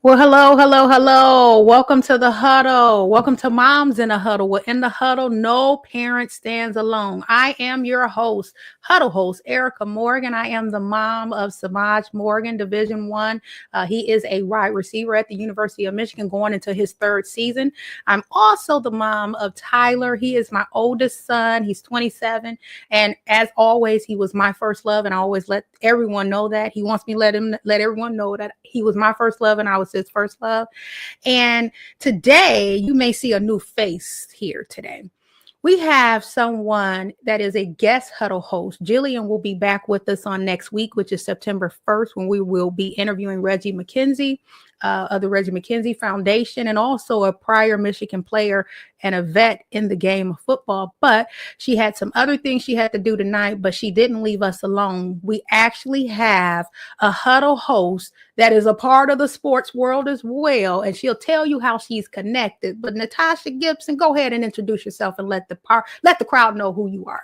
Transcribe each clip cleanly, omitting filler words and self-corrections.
Well, hello, hello, hello. Welcome to the huddle. Welcome to Moms in the Huddle. Well, in the huddle, no parent stands alone. I am your host, huddle host, Erica Morgan. I am the mom of Samaj Morgan, Division One. He is a wide receiver at the University of Michigan, going into his third season. I'm also the mom of Tyler. He is my oldest son. He's 27, and as always, he was my first love, and I always let everyone know that. He wants me to let everyone know that he was my first love, and I was his first love. And today you may see a new face here today. We have someone that is a guest huddle host. Jillian will be back with us on next week, which is September 1st, when we will be interviewing Reggie McKenzie of the Reggie McKenzie Foundation, and also a prior Michigan player and a vet in the game of football. But she had some other things she had to do tonight, but she didn't leave us alone. We actually have a huddle host that is a part of the sports world as well, and she'll tell you how she's connected. But Natasha Gibson, go ahead and introduce yourself and let the crowd know who you are.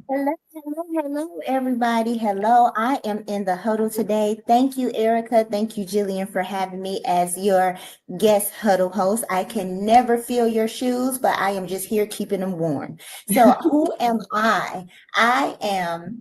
Hello, everybody. Hello, I am in the huddle today. Thank you, Erica. Thank you, Jillian, for having me as your guest huddle host. I can never fill your shoes, but I am just here keeping them warm. So who am I? I am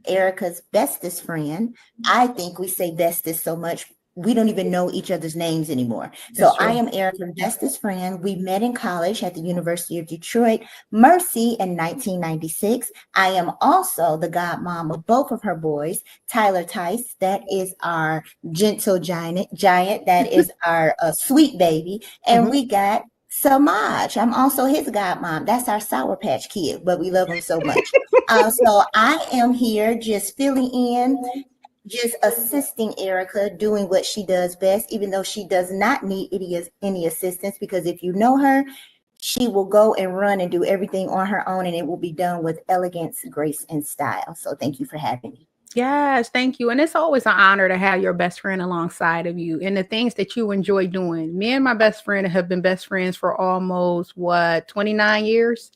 Erica's bestest friend. I think we say bestest so much we don't even know each other's names anymore. So I am Erica's bestest friend. We met in college at the University of Detroit, Mercy, in 1996. I am also the godmom of both of her boys, Tyler Tice. That is our gentle giant. That is our sweet baby. And we got Samaj. I'm also his godmom. That's our Sour Patch Kid, but we love him so much. So I am here just filling in, just assisting Erica doing what she does best, even though she does not need any assistance, because if you know her, she will go and run and do everything on her own, and it will be done with elegance, grace, and style. So thank you for having me. Yes, thank you. And it's always an honor to have your best friend alongside of you and the things that you enjoy doing. Me and my best friend have been best friends for almost 29 years?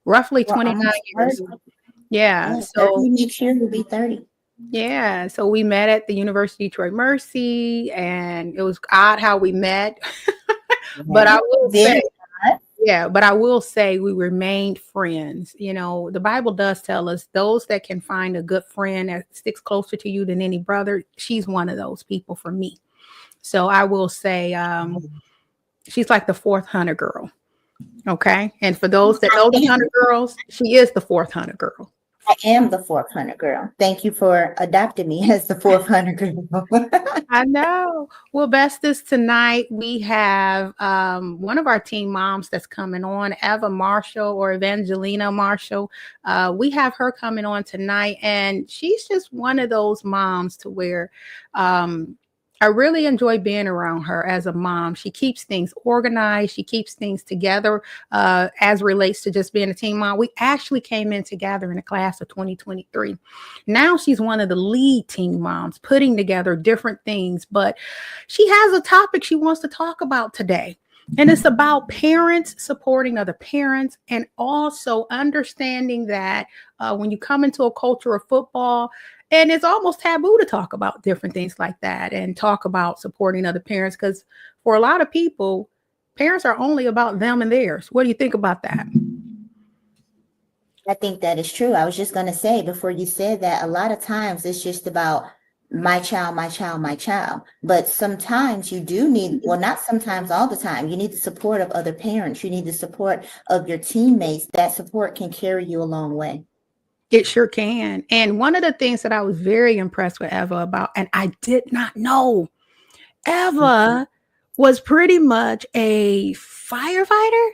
Roughly 29 years. Yeah. So next year will be 30. Yeah, so we met at the University of Detroit Mercy, and it was odd how we met. But I will say we remained friends. You know, the Bible does tell us those that can find a good friend that sticks closer to you than any brother, she's one of those people for me. So I will say she's like the fourth Hunter girl. Okay. And for those that know the Hunter girls, she is the fourth Hunter girl. I am the fourth Hunter girl. Thank you for adopting me as the fourth Hunter girl. I know. Well, bestest, tonight we have one of our team moms that's coming on, Eva Marshall or Evangelina Marshall. We have her coming on tonight, and she's just one of those moms to where I really enjoy being around her as a mom. She keeps things organized. She keeps things together as relates to just being a teen mom. We actually came in together in the class of 2023. Now she's one of the lead teen moms putting together different things, but she has a topic she wants to talk about today. And it's about parents supporting other parents, and also understanding that when you come into a culture of football, and it's almost taboo to talk about different things like that and talk about supporting other parents, because for a lot of people, parents are only about them and theirs. What do you think about that? I think that is true. I was just going to say before you said that, a lot of times it's just about my child, my child, my child. But sometimes you do need, well, not sometimes, all the time, you need the support of other parents. You need the support of your teammates. That support can carry you a long way. It sure can. And one of the things that I was very impressed with Eva about, and I did not know, Eva was pretty much a firefighter.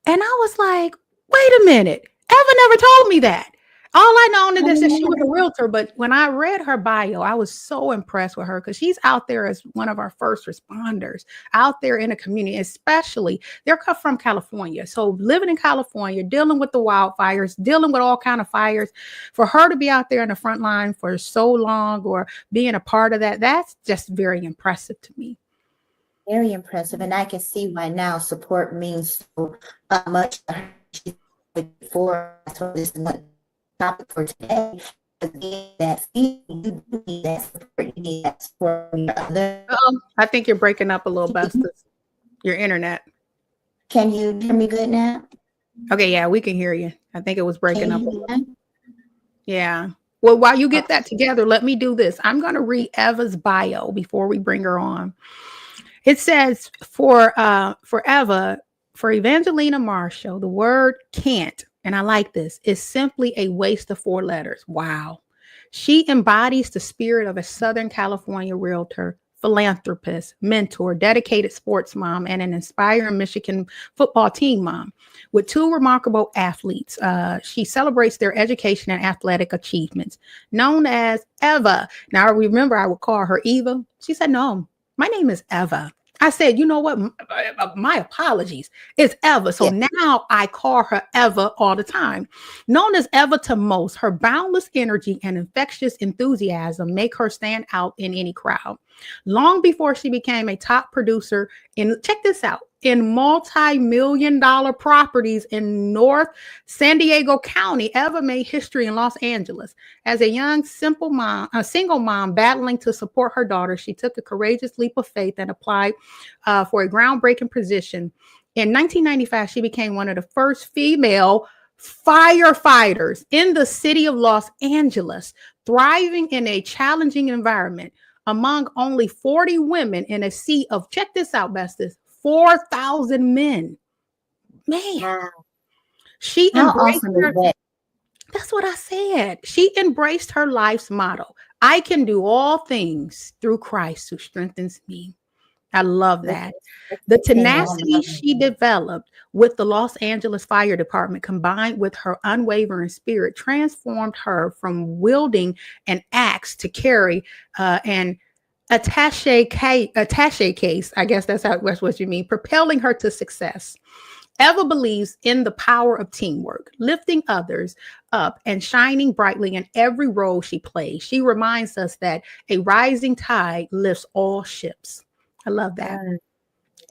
And I was like, wait a minute. Eva never told me that. All I know is that she was a realtor, but when I read her bio, I was so impressed with her because she's out there as one of our first responders out there in the community, especially they're from California. So living in California, dealing with the wildfires, dealing with all kinds of fires, for her to be out there in the front line for so long or being a part of that, that's just very impressive to me. Very impressive. And I can see why now support means so much to her. Before, so this is what topic for today. That you do need that support. You yes, for your other. I think you're breaking up a little, Bustus. Your internet. Can you hear me good now? Okay, yeah, we can hear you. I think it was breaking up a little. Now? Yeah. Well, while you get that together, let me do this. I'm going to read Eva's bio before we bring her on. It says for Eva, for Evangelina Marshall, the word can't, and I like this, is simply a waste of 4 letters. Wow. She embodies the spirit of a Southern California realtor, philanthropist, mentor, dedicated sports mom, and an inspiring Michigan football team mom with 2 remarkable athletes. She celebrates their education and athletic achievements, known as Eva. Now, I remember I would call her Eva. She said, no, my name is Eva. I said, you know what? My apologies. It's Eva. So now I call her Eva all the time. Known as Eva to most, her boundless energy and infectious enthusiasm make her stand out in any crowd. Long before she became a top producer check this out, in multi-million-dollar properties in North San Diego County, Eva made history in Los Angeles. As a young, single mom battling to support her daughter, she took a courageous leap of faith and applied for a groundbreaking position. In 1995, she became one of the first female firefighters in the city of Los Angeles, thriving in a challenging environment. Among only 40 women in a sea of, check this out, Bestis, 4,000 men. Man, Wow. she How embraced awesome her. is that? That's what I said. She embraced her life's motto. I can do all things through Christ who strengthens me. I love that. The tenacity she developed with the Los Angeles Fire Department, combined with her unwavering spirit, transformed her from wielding an axe to carry an attaché case. I guess that's what you mean, propelling her to success. Eva believes in the power of teamwork, lifting others up and shining brightly in every role she plays. She reminds us that a rising tide lifts all ships. I love that.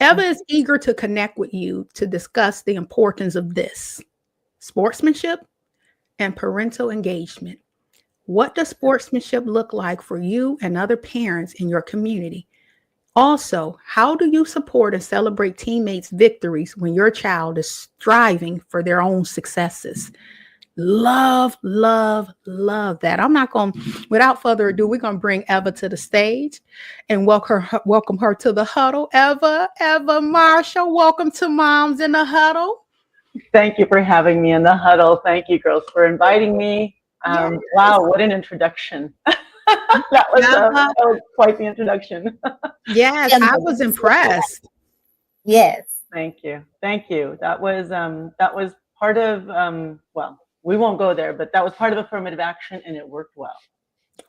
Eva is eager to connect with you to discuss the importance of this: sportsmanship and parental engagement. What does sportsmanship look like for you and other parents in your community? Also, how do you support and celebrate teammates' victories when your child is striving for their own successes? Love, love, love that. I'm not going to, without further ado, we're going to bring Eva to the stage and welcome her to the huddle. Eva Marshall, welcome to Moms in the Huddle. Thank you for having me in the huddle. Thank you, girls, for inviting me. Yes. Wow, what an introduction. that was quite the introduction. Yes, I was impressed. Yes. Thank you. Thank you. That was part of, well, we won't go there, but that was part of affirmative action, and it worked well.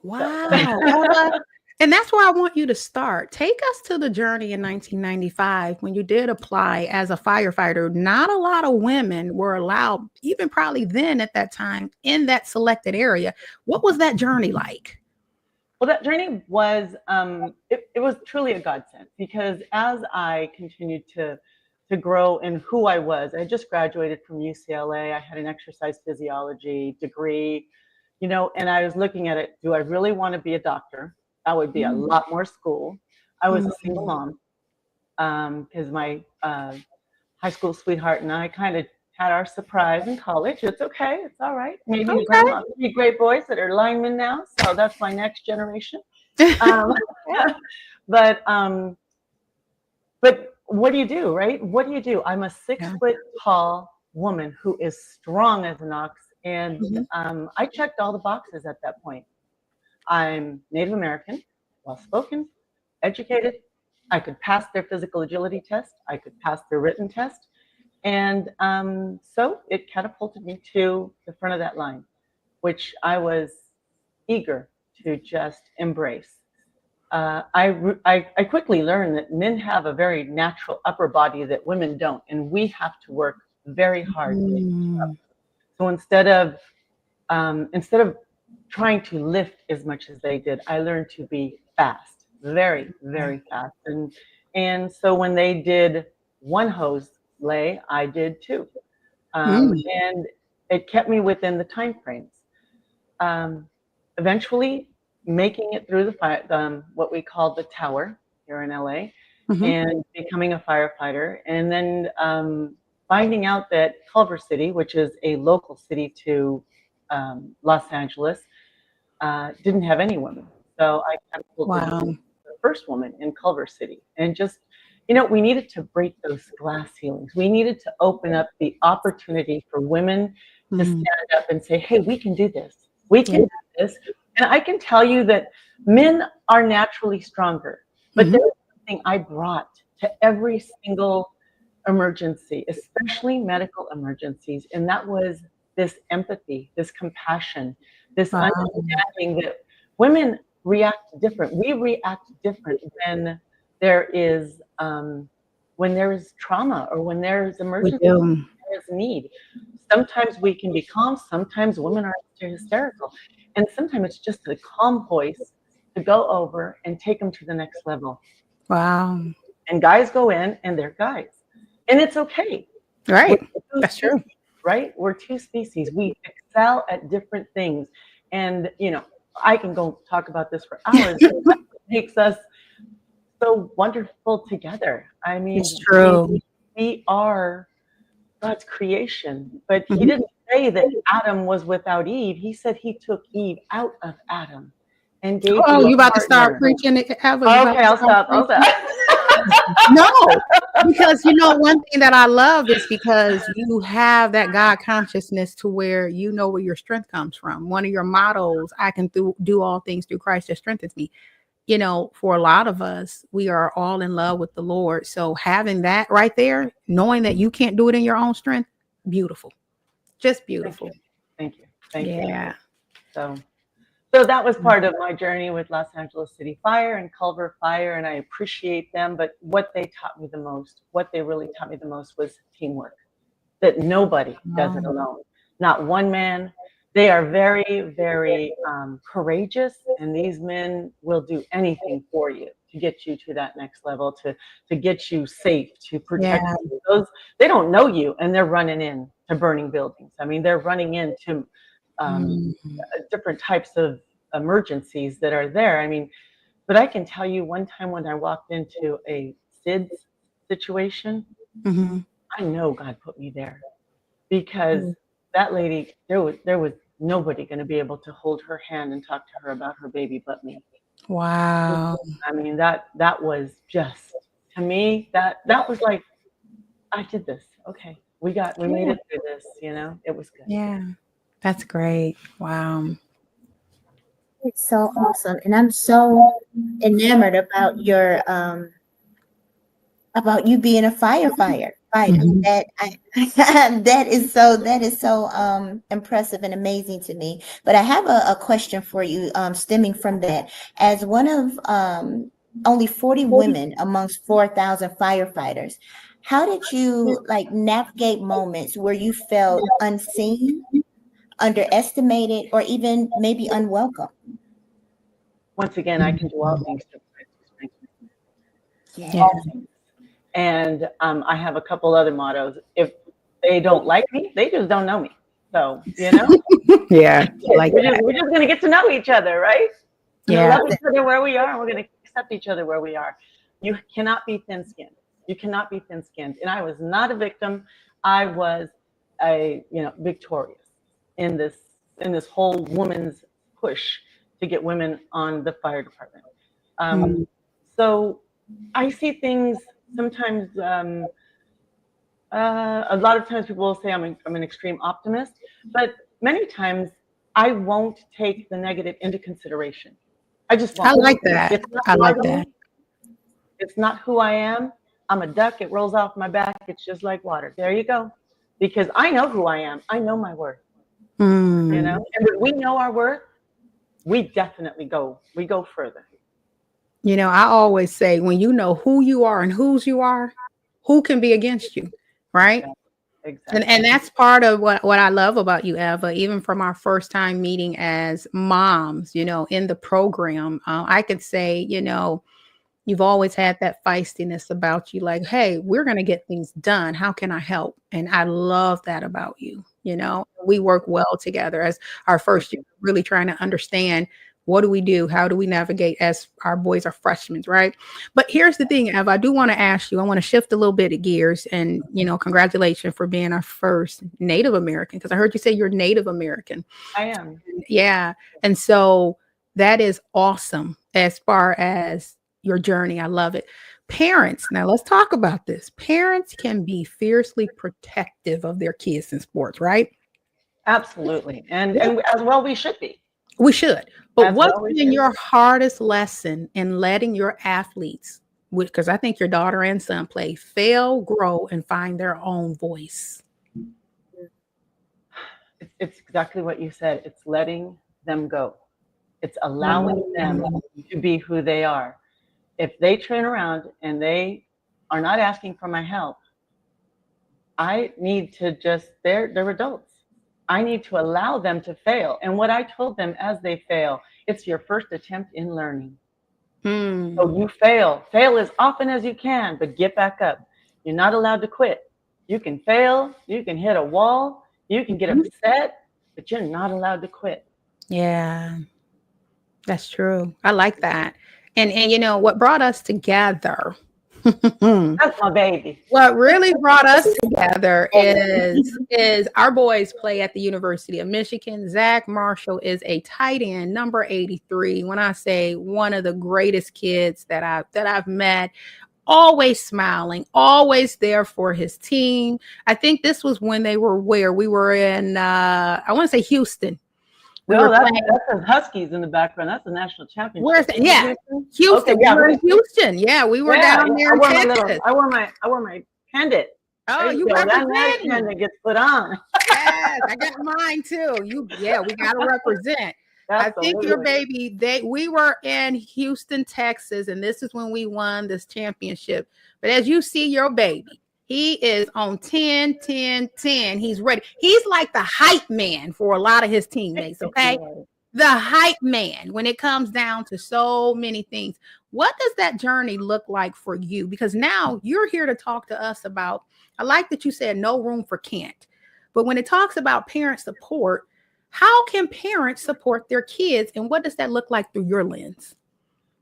Wow. And that's where I want you to start. Take us to the journey in 1995 when you did apply as a firefighter. Not a lot of women were allowed, even probably then at that time, in that selected area. What was that journey like? Well, that journey was, it was truly a godsend, because as I continued to grow in who I was, I just graduated from UCLA. I had an exercise physiology degree, you know, and I was looking at it. Do I really want to be a doctor? That would be a lot more school. I was a single mom because my high school sweetheart and I kind of had our surprise in college. It's okay. It's all right. Maybe you're going to be great boys that are linemen now. So that's my next generation. But what do you do, right? What do you do? I'm a 6 foot tall woman who is strong as an ox. And I checked all the boxes at that point. I'm Native American, well-spoken, educated. I could pass their physical agility test. I could pass their written test. And so it catapulted me to the front of that line, which I was eager to just embrace. I quickly learned that men have a very natural upper body that women don't, and we have to work very hard to keep up. So instead of trying to lift as much as they did, I learned to be fast, very, very fast. And so when they did one hose lay, I did two. And it kept me within the time frames. Eventually, making it through the fire, what we call the tower here in LA, Mhm. and becoming a firefighter, and then finding out that Culver City, which is a local city to Los Angeles, didn't have any women. So I catapulted Wow. into the first woman in Culver City, and just we needed to break those glass ceilings. We needed to open up the opportunity for women to Mm. stand up and say, "Hey, we can do this. We can Yeah. do this." And I can tell you that men are naturally stronger, but Mhm. there was something I brought to every single emergency, especially medical emergencies, and that was this empathy, this compassion, this Wow. understanding that women react different. We react different there is when there is trauma or when there's We emergency, do. there's need. Sometimes we can be calm. Sometimes women are hysterical, and sometimes it's just a calm voice to go over and take them to the next level. Wow. And guys go in, and they're guys, and it's okay. We're Right. two That's true. species, right? We're two species. We excel at different things, and I can go talk about this for hours. But that's what makes us so wonderful together. I mean, It's true. we are God's creation, but He Mhm. didn't say that Adam was without Eve. He said He took Eve out of Adam and gave Oh, you you a about to start partner. preaching, Eva? You about Okay, to I'll start stop. I'll preaching? stop. No, because one thing that I love is because you have that God consciousness to where you know where your strength comes from. One of your mottos, I can do all things through Christ that strengthens me. For a lot of us, we are all in love with the Lord. So having that right there, knowing that you can't do it in your own strength, beautiful. Just Thank you. beautiful. Thank you. Thank you. Yeah. So that was part of my journey with Los Angeles City Fire and Culver Fire, and I appreciate them. But what they taught me the most, what they really taught me the most was teamwork, that nobody does it alone. Not one man. They are very, very courageous, and these men will do anything for you to get you to that next level, to get you safe, to protect Yeah. you. They don't know you, and they're running in to burning buildings. I mean, they're running into Mhm. different types of emergencies that are there. I mean, but I can tell you one time when I walked into a SIDS situation, Mhm. I know God put me there because that lady, there was nobody going to be able to hold her hand and talk to her about her baby but me. Wow. I mean, that was just, to me, that was like, I did this. Okay, we made Yeah. it through this. It was good. Yeah. That's great. Wow. It's so awesome. And I'm so enamored about you being a fighter. Mhm. That is so impressive and amazing to me. But I have a question for you, stemming from that. As one of only 40 women amongst 4,000 firefighters, how did you like navigate moments where you felt unseen, underestimated, or even maybe unwelcome? Once again, I can do all things through Christ who strengthens me. Yeah. Yeah. All things. And I have a couple other mottos. If they don't like me, they just don't know me. So, Yeah. I like we're that. just going to get to know each other, right? We're going Yeah. to love each other where we are, and we're going to accept each other where we are. You cannot be thin-skinned. You cannot be thin-skinned. And I was not a victim. I was victorious in this whole woman's push to get women on the fire department. Mm. So I see things sometimes. A lot of times people will say I'm an extreme optimist, but many times I won't take the negative into consideration. I just I won't. like that. It's not I like part of that. me. It's not who I am. I'm a duck. It rolls off my back. It's just like water. There you go. Because I know who I am. I know my worth. Mm. And when we know our worth, we definitely go. We go further. I always say when you know who you are and whose you are, who can be against you, right? Exactly. And that's part of what I love about you, Eva. Even from our first time meeting as moms, in the program, I could say, you've always had that feistiness about you, like, hey, we're going to get things done. How can I help? And I love that about you. We work well together as our Thank first year, you. really trying to understand What do we do? How do we navigate as our boys are freshmen, right? But here's the thing, Eva, I do want to ask you, I want to shift a little bit of gears and, congratulations for being our first Native American, because I heard you say you're Native American. I am. Yeah. And so that is awesome as far as your journey. I love it. Parents, now let's talk about this. Parents can be fiercely protective of their kids in sports, right? Absolutely. And as well, we should be. We should. But As what's well we been should. your hardest lesson in letting your athletes, because I think your daughter and son play, fail, grow, and find their own voice? It's exactly what you said. It's letting them go. It's allowing them to be who they are. If they turn around and they are not asking for my help, I need to just, they're adults. I need to allow them to fail. And what I told them as they fail, it's your first attempt in learning. So you fail as often as you can, but get back up. You're not allowed to quit. You can fail, you can hit a wall, you can get upset, but you're not allowed to quit. Yeah, that's true. I like that. And what brought us together, That's my baby. what really brought us together is our boys play at the University of Michigan. Zach Marshall is a tight end, number 83. When I say one of the greatest kids that I've met, always smiling, always there for his team. I think this was when they were where we were in, I want to say Houston. That's the Huskies in the background. That's the national championship. Where's that? Yeah, Houston. Okay, yeah, we were in Houston. Yeah, we were down there in Texas. I wore my pendant. Oh, you that representing. pendant gets put on. Yes, I got mine too. We gotta represent. I think your baby, we were in Houston, Texas, and this is when we won this championship. But as you see your baby, he is on 10, 10, 10. He's ready. He's like the hype man for a lot of his teammates, okay? The hype man when it comes down to so many things. What does that journey look like for you? Because now you're here to talk to us about, I like that you said no room for can't. But when it talks about parent support, how can parents support their kids? And what does that look like through your lens?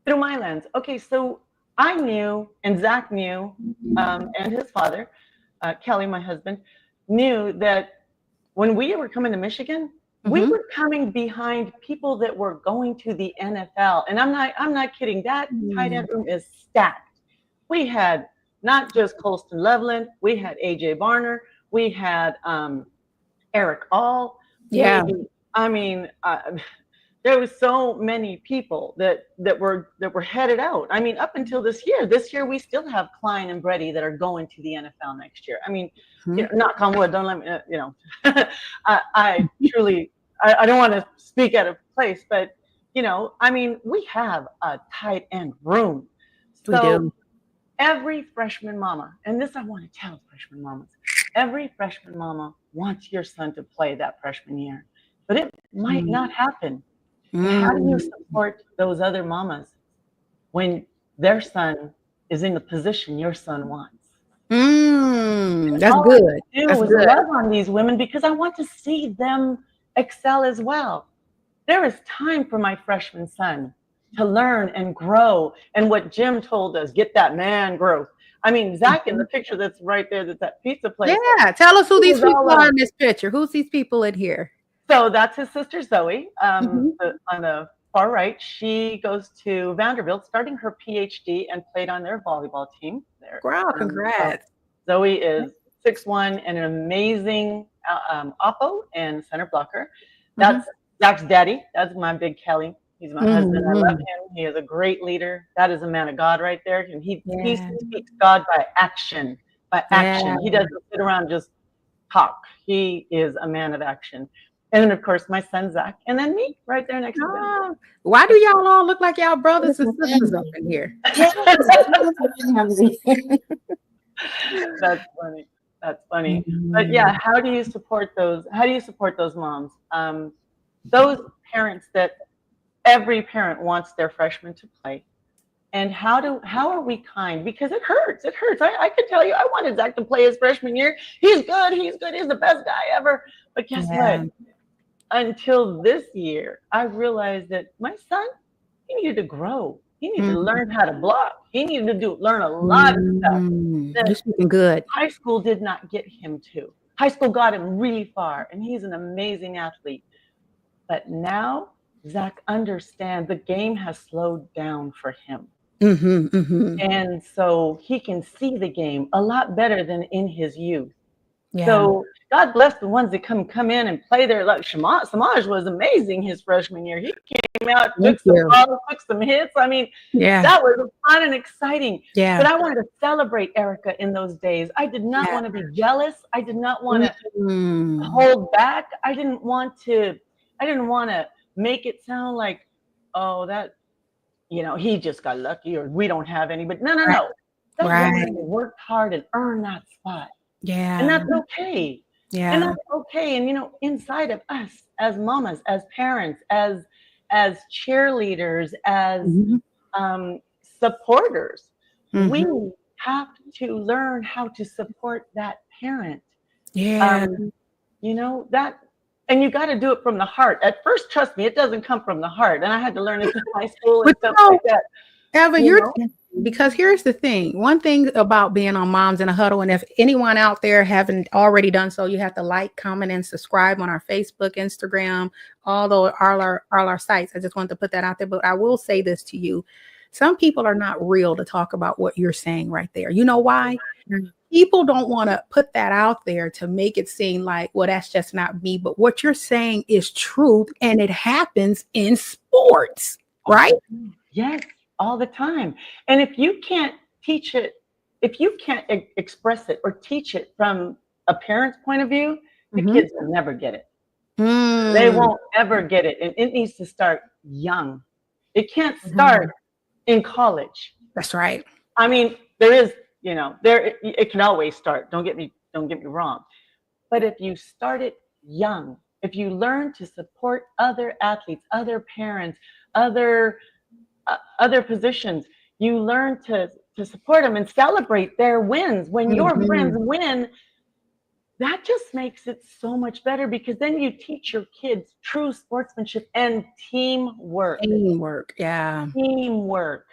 Through my lens. Okay, so I knew, and Zach knew, and his father, Kelly, my husband, knew that when we were coming to Michigan, we were coming behind people that were going to the NFL. And I'm not kidding. That tight end room is stacked. We had not just Colston Loveland, we had AJ Barner, we had Eric All. Yeah. There was so many people that were headed out. I mean, up until this year. This year we still have Klein and Brady that are going to the NFL next year. I mean, knock on wood. Don't let me. I truly, I don't want to speak out of place, but we have a tight end room. So We do. every freshman mama, and this I want to tell freshman mamas, every freshman mama wants your son to play that freshman year, but it might not happen. How do you support those other mamas when their son is in the position your son wants? That's All good. I do That's is good. love on these women because I want to see them excel as well. There is time for my freshman son to learn and grow. And what Jim told us, get that man growth. I mean, Zach in the picture that's right there, that's that pizza place. Yeah, tell us who these Who's all people are up? in this picture. Who's these people in here? So that's his sister Zoe. On the far right, she goes to Vanderbilt, starting her PhD, and played on their volleyball team. There. Wow, congrats. Zoe is 6'1" and an amazing oppo and center blocker. That's Zach's daddy. That's my big Kelly. He's my husband. I love him. He is a great leader. That is a man of God right there. And he speaks God by action. By action. Yeah. He doesn't sit around and just talk. He is a man of action. And then, of course, my son, Zach. And then me right there next to him. Why do y'all all look like y'all brothers and sisters up in here? That's funny. That's funny. But yeah, how do you support those? How do you support those moms? Those parents that every parent wants their freshmen to play. And how are we kind? Because it hurts. It hurts. I could tell you, I wanted Zach to play his freshman year. He's good. He's good. He's the best guy ever. But guess what? until this year, I realized that my son, he needed to grow. He needed to learn how to block. He needed to learn a lot of stuff You're that speaking good. high school did not get him to. High school got him really far, and he's an amazing athlete. But now Zach understands the game has slowed down for him. And so he can see the game a lot better than in his youth. Yeah. So God bless the ones that come in and play there. Like Samaj was amazing his freshman year. He came out, took some balls, took some hits. I mean, that was fun and exciting. Yeah. But I wanted to celebrate Erica in those days. I did not want to be jealous. I did not want to hold back. I didn't want to make it sound like, oh, that, he just got lucky or we don't have any. But no. That young man worked hard and earned that spot. Yeah. And that's okay. Yeah. And that's okay. And inside of us as mamas, as parents, as cheerleaders, as supporters, we have to learn how to support that parent. Yeah. That, and you got to do it from the heart. At first, trust me, it doesn't come from the heart. And I had to learn it in high school and stuff like that. Eva, because here's the thing. One thing about being on Moms in a Huddle, and if anyone out there haven't already done so, you have to like, comment, and subscribe on our Facebook, Instagram, all our sites. I just wanted to put that out there. But I will say this to you. Some people are not real to talk about what you're saying right there. You know why? People don't want to put that out there to make it seem like, well, that's just not me. But what you're saying is truth, and it happens in sports, right? Yes. All the time. And if you can't teach it, if you can't express it or teach it from a parent's point of view, the kids will never get it. They won't ever get it. And it needs to start young. It can't start in college. That's right. I mean, there is, it can always start. Don't get me wrong. But if you start it young, if you learn to support other athletes, other parents, other positions, you learn to support them and celebrate their wins. When your friends win, that just makes it so much better, because then you teach your kids true sportsmanship and teamwork. Yeah. Teamwork.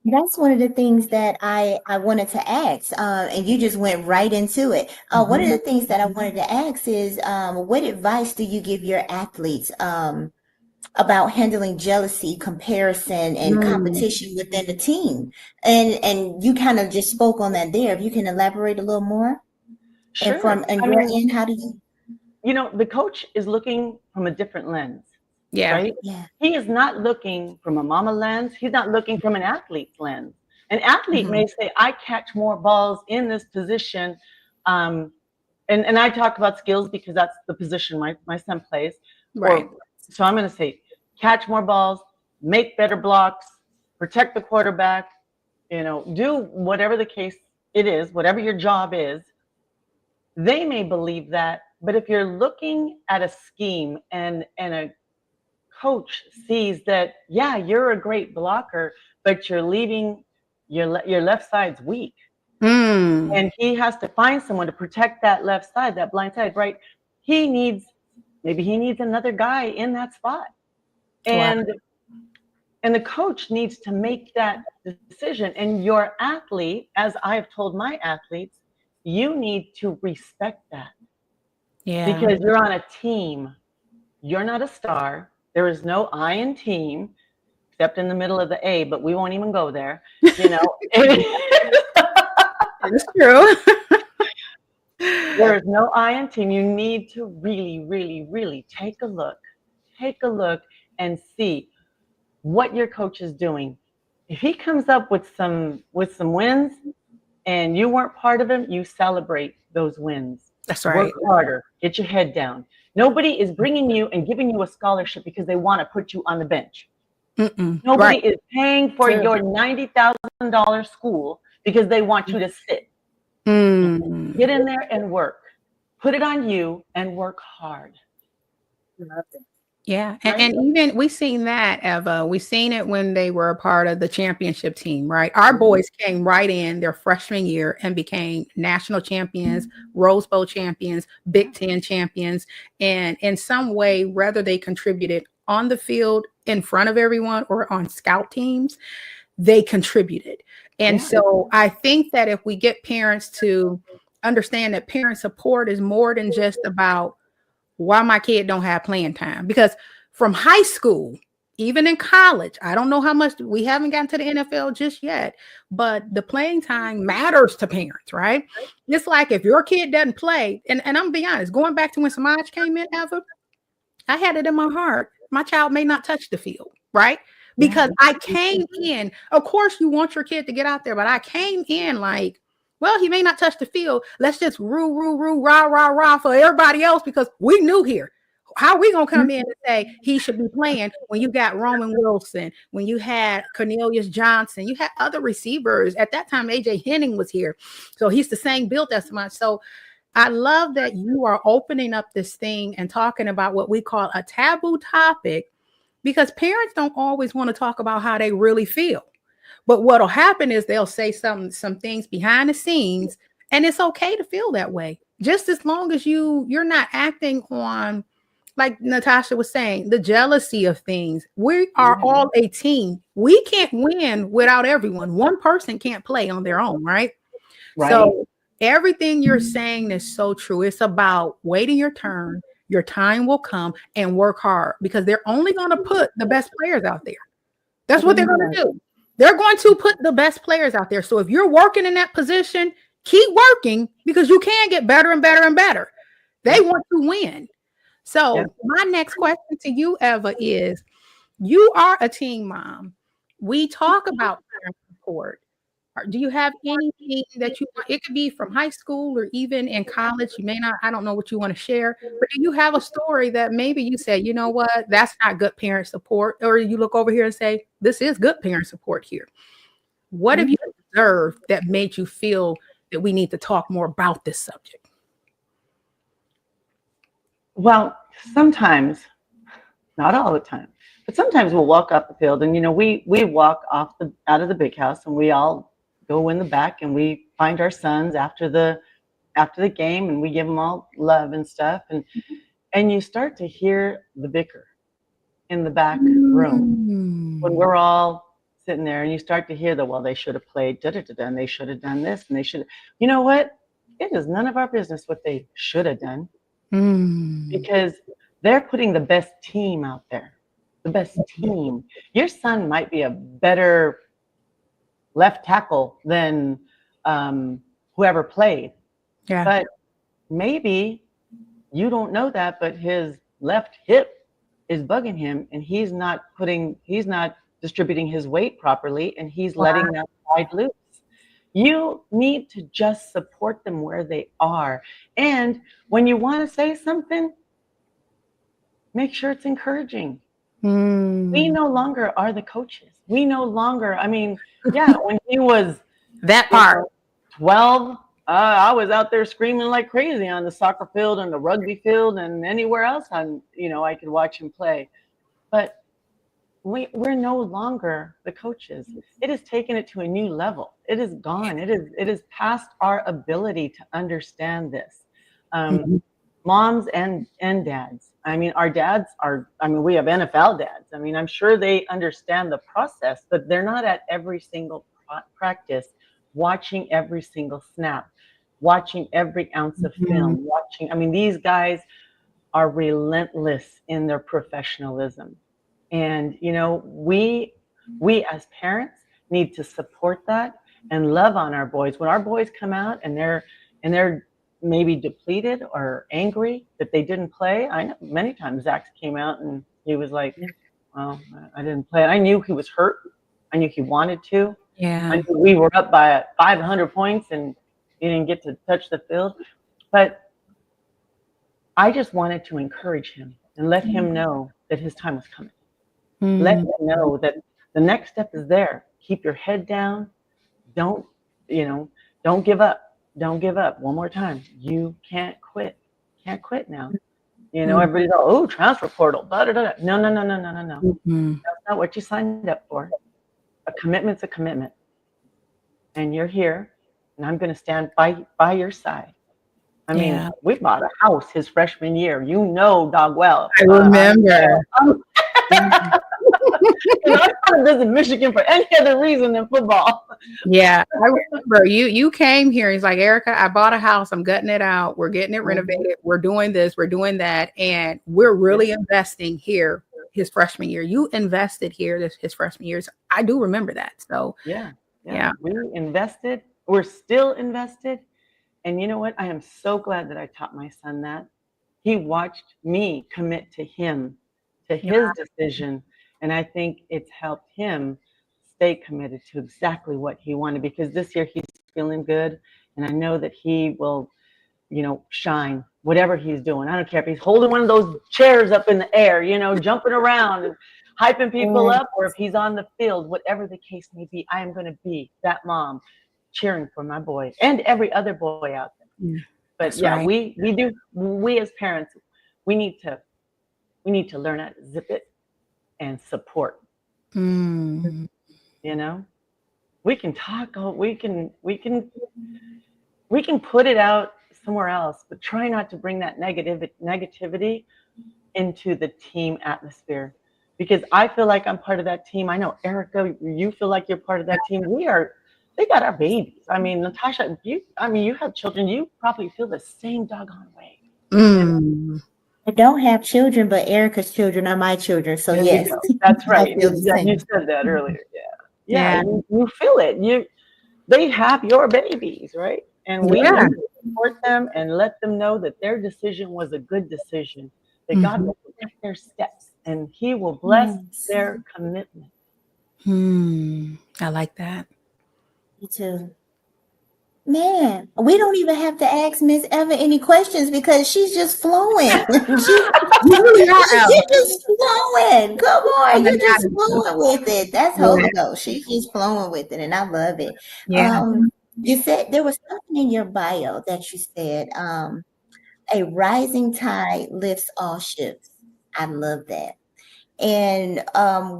That's one of the things that I wanted to ask, and you just went right into it. One of the things that I wanted to ask is, what advice do you give your athletes about handling jealousy, comparison, and competition within the team? And you kind of just spoke on that there. If you can elaborate a little more. Sure. And from your end, how do you? The coach is looking from a different lens. Yeah. Right? Yeah. He is not looking from a mama lens. He's not looking from an athlete's lens. An athlete may say, I catch more balls in this position. And I talk about skills because that's the position my son plays. Right. So I'm going to say, catch more balls, make better blocks, protect the quarterback, do whatever the case it is, whatever your job is. They may believe that, but if you're looking at a scheme and a coach sees that, yeah, you're a great blocker, but you're leaving your left side's weak. And he has to find someone to protect that left side, that blind side, right? Maybe he needs another guy in that spot. And the coach needs to make that decision. And your athlete, as I've told my athletes, you need to respect that. Yeah. Because you're on a team. You're not a star. There is no I in team, except in the middle of the A, but we won't even go there. It's true. There is no I in team. You need to really, really, really take a look and see what your coach is doing. If he comes up with some wins and you weren't part of them, you celebrate those wins. That's right. Work harder. Get your head down. Nobody is bringing you and giving you a scholarship because they want to put you on the bench. Nobody is paying for your $90,000 school because they want you to sit. Get in there and work. Put it on you and work hard. Love it. Yeah. Right? And even we seen that, Eva. We seen it when they were a part of the championship team, right? Our boys came right in their freshman year and became national champions, Rose Bowl champions, Big Ten champions. And in some way, whether they contributed on the field in front of everyone or on scout teams, they contributed. And Yeah. so I think that if we get parents to understand that parent support is more than just about why my kid don't have playing time, because from high school, even in college, I don't know how much, we haven't gotten to the NFL just yet, but the playing time matters to parents, right? It's like if your kid doesn't play, and I'm gonna be honest, going back to when Samaj came in, Ever, I had it in my heart. My child may not touch the field, right? Yeah. Because I came in, of course, you want your kid to get out there, but I came in like, well, he may not touch the field. Let's just rah, rah, rah for everybody else because we knew here. How are we going to come in and say he should be playing when you got Roman Wilson, when you had Cornelius Johnson, you had other receivers. At that time, AJ Henning was here. So he's the same build as much. So I love that you are opening up this thing and talking about what we call a taboo topic, because parents don't always want to talk about how they really feel. But what'll happen is they'll say some things behind the scenes, and it's okay to feel that way. Just as long as you're not acting on, like Natasha was saying, the jealousy of things. We are all a team. We can't win without everyone. One person can't play on their own, right? Right. So everything you're saying is so true. It's about waiting your turn. Your time will come, and work hard, because they're only going to put the best players out there. That's what they're going to do. They're going to put the best players out there. So if you're working in that position, keep working, because you can get better and better and better. They want to win. So my next question to you, Eva, is you are a teen mom. We talk about parent support. Do you have anything that you want? It could be from high school or even in college. You may not, I don't know what you want to share, but do you have a story that maybe you say, you know what, that's not good parent support? Or you look over here and say, this is good parent support here. What have you observed that made you feel that we need to talk more about this subject? Well, sometimes, not all the time, but sometimes we'll walk off the field, and we walk out of the big house, and we all go in the back, and we find our sons after the game, and we give them all love and stuff, and you start to hear the bicker in the back room when we're all sitting there, and you start to hear well, they should have played and they should have done this, and they should. You know what? It is none of our business what they should have done, because they're putting the best team out there. The best team. Your son might be a better left tackle than whoever played. Yeah. But maybe you don't know that, but his left hip is bugging him, and he's not distributing his weight properly, and he's letting that side loose. You need to just support them where they are. And when you want to say something, make sure it's encouraging. We no longer are the coaches. We no longer, when he was that part 12, I was out there screaming like crazy on the soccer field and the rugby field and anywhere else I could watch him play. But we're no longer the coaches. It has taken it to a new level. It is gone. It is past our ability to understand this. Moms and dads. Our dads we have NFL dads. I'm sure they understand the process, but they're not at every single practice, watching every single snap, watching every ounce of film, these guys are relentless in their professionalism. And, we as parents need to support that and love on our boys. When our boys come out and they're maybe depleted or angry that they didn't play. I know many times Zach came out and he was like, well, I didn't play. I knew he was hurt. I knew he wanted to. Yeah. I knew we were up by 500 points and he didn't get to touch the field. But I just wanted to encourage him and let him know that his time was coming. Let him know that the next step is there. Keep your head down. Don't give up. Don't give up. One more time. You can't quit. Can't quit now. You know, everybody's all, oh, transfer portal. Blah, blah, blah. No, no, no, no, no, no, no. Mm-hmm. That's not what you signed up for. A commitment's a commitment. And you're here, and I'm going to stand by your side. I mean, we bought a house his freshman year. You know, dog well. I remember. I started this in Michigan for any other reason than football. Yeah, I remember you came here. He's like, Erica, I bought a house. I'm gutting it out. We're getting it renovated. We're doing this. We're doing that. And we're really investing here his freshman year. You invested here his freshman year. So I do remember that. So yeah. We invested. We're still invested. And you know what? I am so glad that I taught my son that. He watched me commit to him, to his decision. And I think it's helped him stay committed to exactly what he wanted, because this year he's feeling good. And I know that he will, you know, shine, whatever he's doing. I don't care if he's holding one of those chairs up in the air, you know, jumping around and hyping people up, or if he's on the field, whatever the case may be, I am going to be that mom cheering for my boy and every other boy out there. Yeah, but yeah, we as parents, we need to learn how to zip it and support. You know, we can talk, we can put it out somewhere else, but try not to bring that negativity into the team atmosphere, because I feel like I'm part of that team. I know, Erica, you feel like you're part of that team. They got our babies. I mean, Natasha, you have children. You probably feel the same doggone way. I don't have children, but Erica's children are my children. So yes, that's right. You said that earlier. Yeah. You feel it. They have your babies, right? And we need to support them and let them know that their decision was a good decision. That God will protect their steps and He will bless their commitment. I like that. Me too. Man, we don't even have to ask Miss Eva any questions because she's just flowing. She's just flowing. Come on, you're just flowing with it. That's Holy Ghost. She's just flowing with it, and I love it. You said there was something in your bio that you said, a rising tide lifts all ships. I love that. And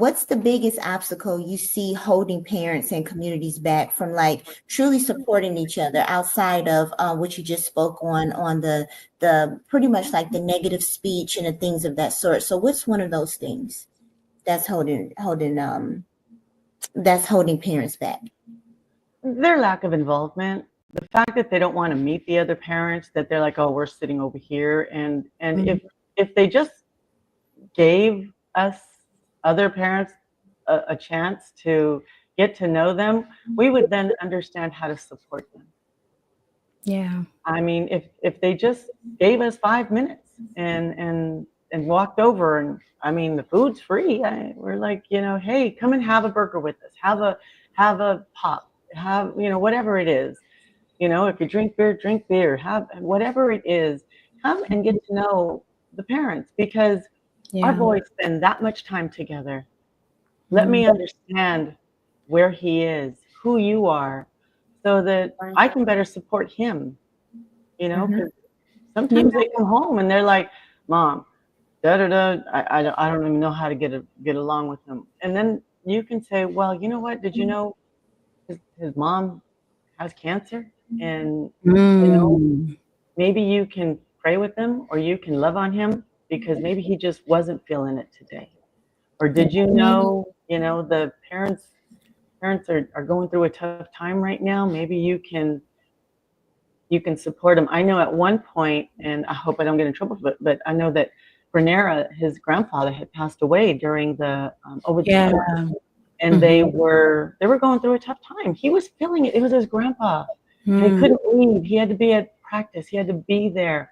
what's the biggest obstacle you see holding parents and communities back from like truly supporting each other outside of what you just spoke on the pretty much like the negative speech and the things of that sort? So what's one of those things that's holding parents back? Their lack of involvement. The fact that they don't want to meet the other parents, that they're like, oh, we're sitting over here. And if they just gave us other parents a chance to get to know them, we would then understand how to support them. Yeah. I mean, if they just gave us 5 minutes and walked over, and I mean, the food's free. We're like, you know, hey, come and have a burger with us. Have a pop. Have, you know, whatever it is. You know, if you drink beer, have whatever it is, come and get to know the parents, because our boys spend that much time together. Let me understand where he is, who you are, so that I can better support him. You know, because sometimes they come home and they're like, Mom, I don't even know how to get along with them. And then you can say, well, you know what? Did you know his mom has cancer? And you know, maybe you can pray with him, or you can love on him, because maybe he just wasn't feeling it today. Or did you know, the parents are going through a tough time right now. Maybe you can support them. I know at one point, and I hope I don't get in trouble, but I know that Bernera, his grandfather, had passed away during the over the summer. And they were going through a tough time. He was feeling it. It was his grandpa. He couldn't leave. He had to be at practice. He had to be there.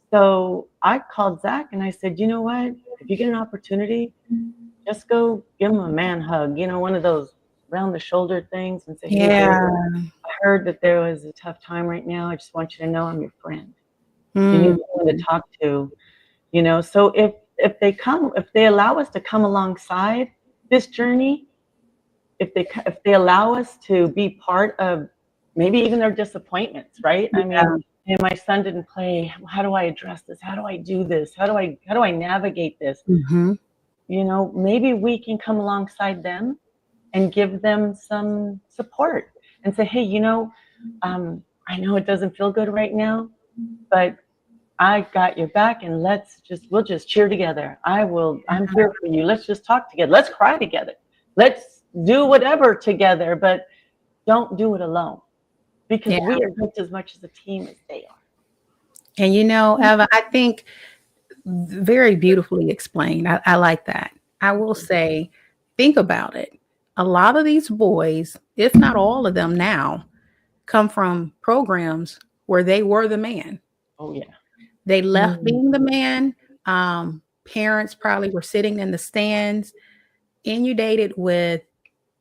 So I called Zach and I said, you know what? If you get an opportunity, just go give him a man hug. You know, one of those round the shoulder things, and say, hey, I heard that there was a tough time right now. I just want you to know I'm your friend. You need someone to talk to. You know, so if they allow us to come alongside this journey, if they allow us to be part of maybe even their disappointments, right? I mean, hey, my son didn't play. How do I address this? How do I do this? How do I navigate this? Mm-hmm. You know, maybe we can come alongside them and give them some support and say, hey, you know, I know it doesn't feel good right now, but I got your back, and we'll just cheer together. I'm here for you. Let's just talk together. Let's cry together. Let's do whatever together, but don't do it alone, because Yeah. we are just as much as a team as they are. And you know, Eva, I think very beautifully explained. I like that. I will say, think about it. A lot of these boys, if not all of them now, come from programs where they were the man. Oh, yeah. They left being the man. Parents probably were sitting in the stands, inundated with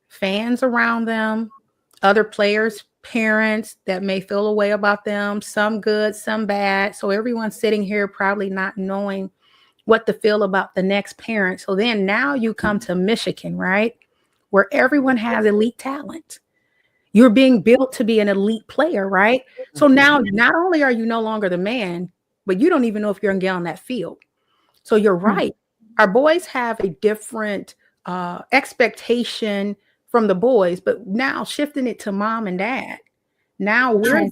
fans around them, other players' parents that may feel a way about them, some good, some bad. So everyone's sitting here probably not knowing what to feel about the next parent. So then now you come to Michigan, right? Where everyone has elite talent. You're being built to be an elite player, right? So now not only are you no longer the man, but you don't even know if you're going to get on that field. So you're right. Our boys have a different expectation from the boys, but now shifting it to mom and dad. Now we're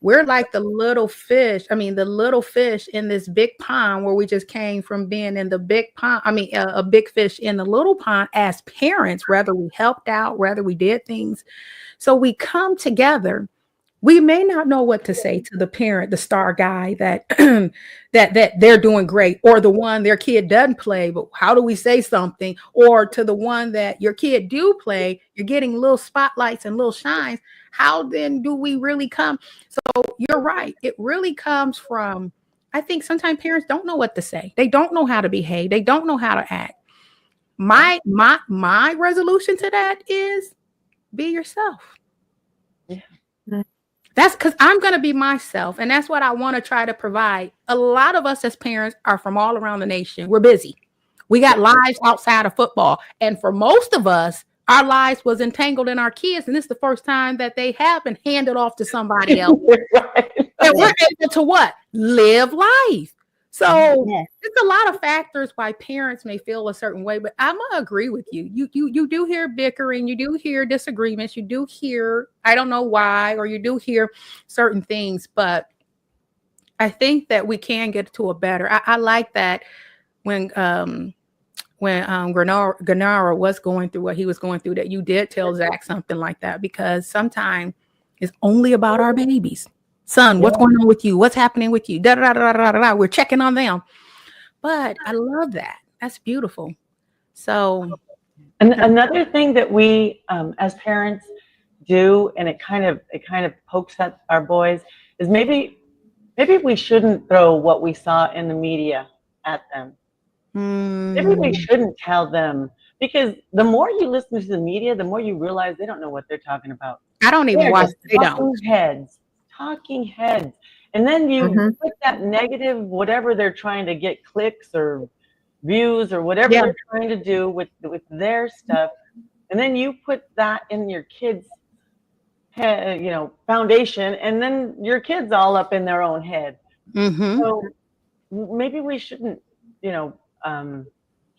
we're like the little fish. I mean, the little fish in this big pond where we just came from being in the big pond. I mean, a big fish in the little pond as parents, whether we helped out, whether we did things. So we come together. We may not know what to say to the parent, the star guy that that they're doing great, or the one their kid doesn't play, but how do we say something? Or to the one that your kid do play, you're getting little spotlights and little shines. How then do we really come? So you're right. It really comes from, I think sometimes parents don't know what to say. They don't know how to behave. They don't know how to act. My resolution to that is be yourself. Yeah. That's because I'm going to be myself. And that's what I want to try to provide. A lot of us as parents are from all around the nation. We're busy. We got lives outside of football. And for most of us, our lives was entangled in our kids. And this is the first time that they have been handed off to somebody else. Right. And we're able to what? Live life. So it's a lot of factors why parents may feel a certain way, but I'm gonna agree with you. You do hear bickering, you do hear disagreements, you do hear, I don't know why, or you do hear certain things, but I think that we can get to a better. I like that when Gennaro was going through what he was going through, that you did tell Zach something like that, because sometimes it's only about our babies. Son, what's going on with you? What's happening with you? Da, da, da, da, da, da. We're checking on them. But I love that. That's beautiful. So, and another thing that we as parents do, and it kind of pokes at our boys, is maybe we shouldn't throw what we saw in the media at them. Maybe we shouldn't tell them, because the more you listen to the media, the more you realize they don't know what they're talking about. I don't even watch. They don't. Talking heads. And then you put that negative, whatever they're trying to get, clicks or views or whatever they're trying to do with their stuff. And then you put that in your kids' head, foundation, and then your kid's all up in their own head. So maybe we shouldn't,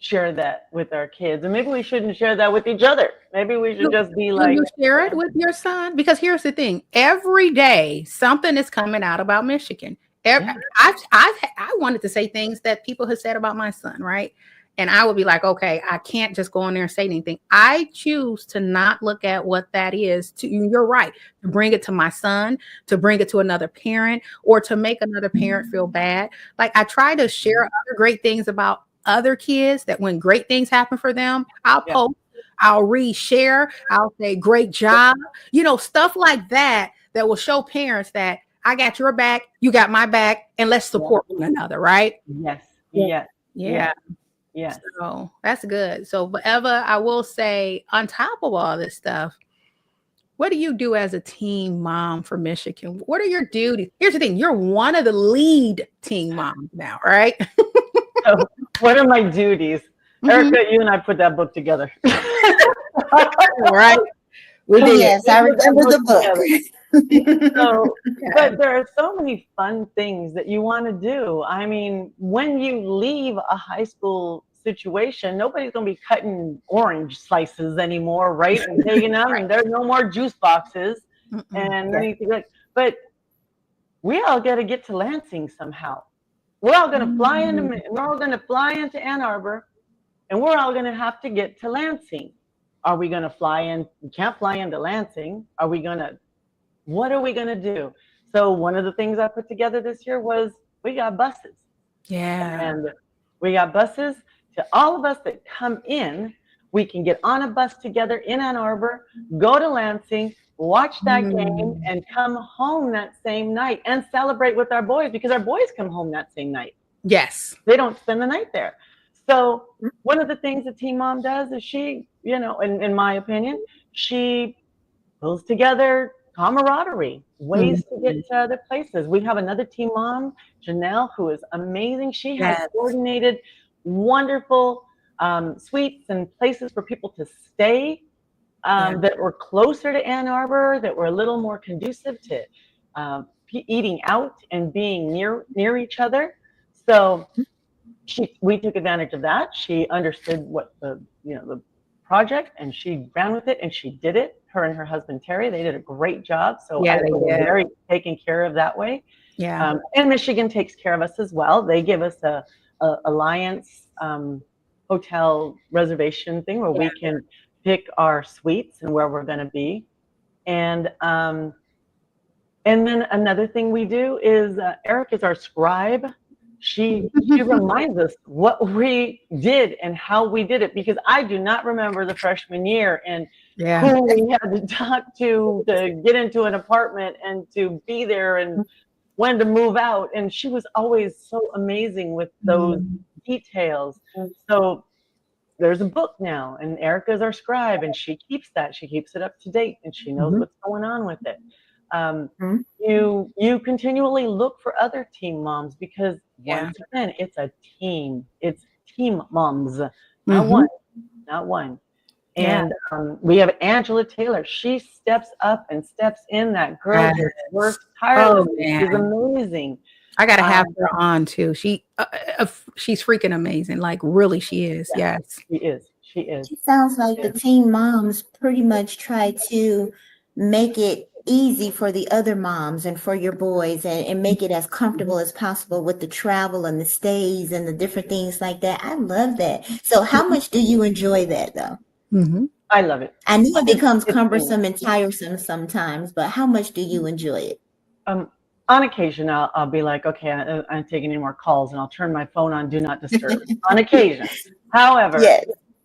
share that with our kids, and maybe we shouldn't share that with each other. Maybe we should just be like, you share it with your son, because here's the thing: every day something is coming out about Michigan. I wanted to say things that people have said about my son, right? And I would be like, okay, I can't just go in there and say anything. I choose to not look at what that is. You're right, to bring it to my son, to bring it to another parent, or to make another parent feel bad. Like, I try to share other great things about other kids, that when great things happen for them, I'll post, I'll reshare, I'll say great job, stuff like that will show parents that I got your back, you got my back, and let's support one another, right? Yeah. So that's good. So Eva, I will say, on top of all this stuff, what do you do as a team mom for Michigan? What are your duties? Here's the thing: you're one of the lead team moms now, right? So what are my duties? Erica, you and I put that book together. Right? We did. Yes, I remember the book. So, but there are so many fun things that you want to do. I mean, when you leave a high school situation, nobody's going to be cutting orange slices anymore, right? And taking them, and there's no more juice boxes and anything like. But we all got to get to Lansing somehow. We're all going to fly into. We're all going to fly into Ann Arbor, and we're all going to have to get to Lansing. Are we going to fly in? We can't fly into Lansing. Are we going to? What are we going to do? So one of the things I put together this year was we got buses. Yeah. And we got buses to all of us that come in. We can get on a bus together in Ann Arbor, go to Lansing, watch that game, and come home that same night and celebrate with our boys, because our boys come home that same night. Yes. They don't spend the night there. So one of the things the Teen Mom does is she, you know, in my opinion, she pulls together camaraderie, ways to get to other places. We have another Teen Mom, Janelle, who is amazing. She has coordinated wonderful suites and places for people to stay that were closer to Ann Arbor, that were a little more conducive to eating out and being near each other. So we took advantage of that. She understood what the project, and she ran with it, and she did it. Her and her husband Terry, they did a great job. So I feel very taken care of that way. Yeah. And Michigan takes care of us as well. They give us a Alliance hotel reservation thing where we can pick our suites and where we're going to be. And then another thing we do is Eric is our scribe. She reminds us what we did and how we did it, because I do not remember the freshman year and who we had to talk to get into an apartment and to be there and when to move out. And she was always so amazing with those details. So there's a book now, and Erica's our scribe, and she keeps that. She keeps it up to date, and she knows what's going on with it. You continually look for other teen moms, because once again, it's a team. It's team moms, not one. And we have Angela Taylor. She steps up and steps in. That girl just works tirelessly. She's amazing. I gotta have her on too. She's freaking amazing. Like, really, she is. Yes, she is. She is. It sounds like the teen moms pretty much try to make it easy for the other moms and for your boys, and make it as comfortable as possible with the travel and the stays and the different things like that. I love that. So how much do you enjoy that though? I love it. I know it becomes cumbersome and tiresome sometimes, but how much do you enjoy it? On occasion, I'll be like, okay, I'm not taking any more calls, and I'll turn my phone on Do Not Disturb. On occasion. However,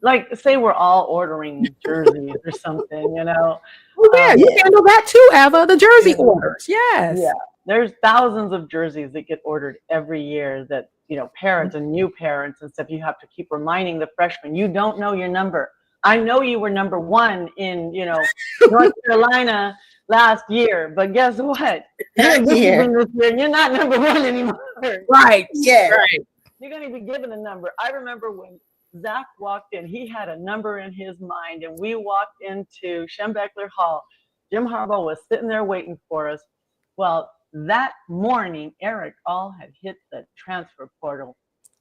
like say we're all ordering jerseys or something, you know. You handle that too, Eva, the jersey orders. Yes. Yeah. There's thousands of jerseys that get ordered every year that, you know, parents and new parents and stuff, you have to keep reminding the freshmen, you don't know your number. I know you were number 1 in, you know, North Carolina last year, but guess what? You're this year, you're not number 1 anymore. Right. Yeah. Right. You're going to be given a number. I remember when Zach walked in, he had a number in his mind, and we walked into Schembechler Hall. Jim Harbaugh was sitting there waiting for us. Well, that morning, Eric all had hit the transfer portal.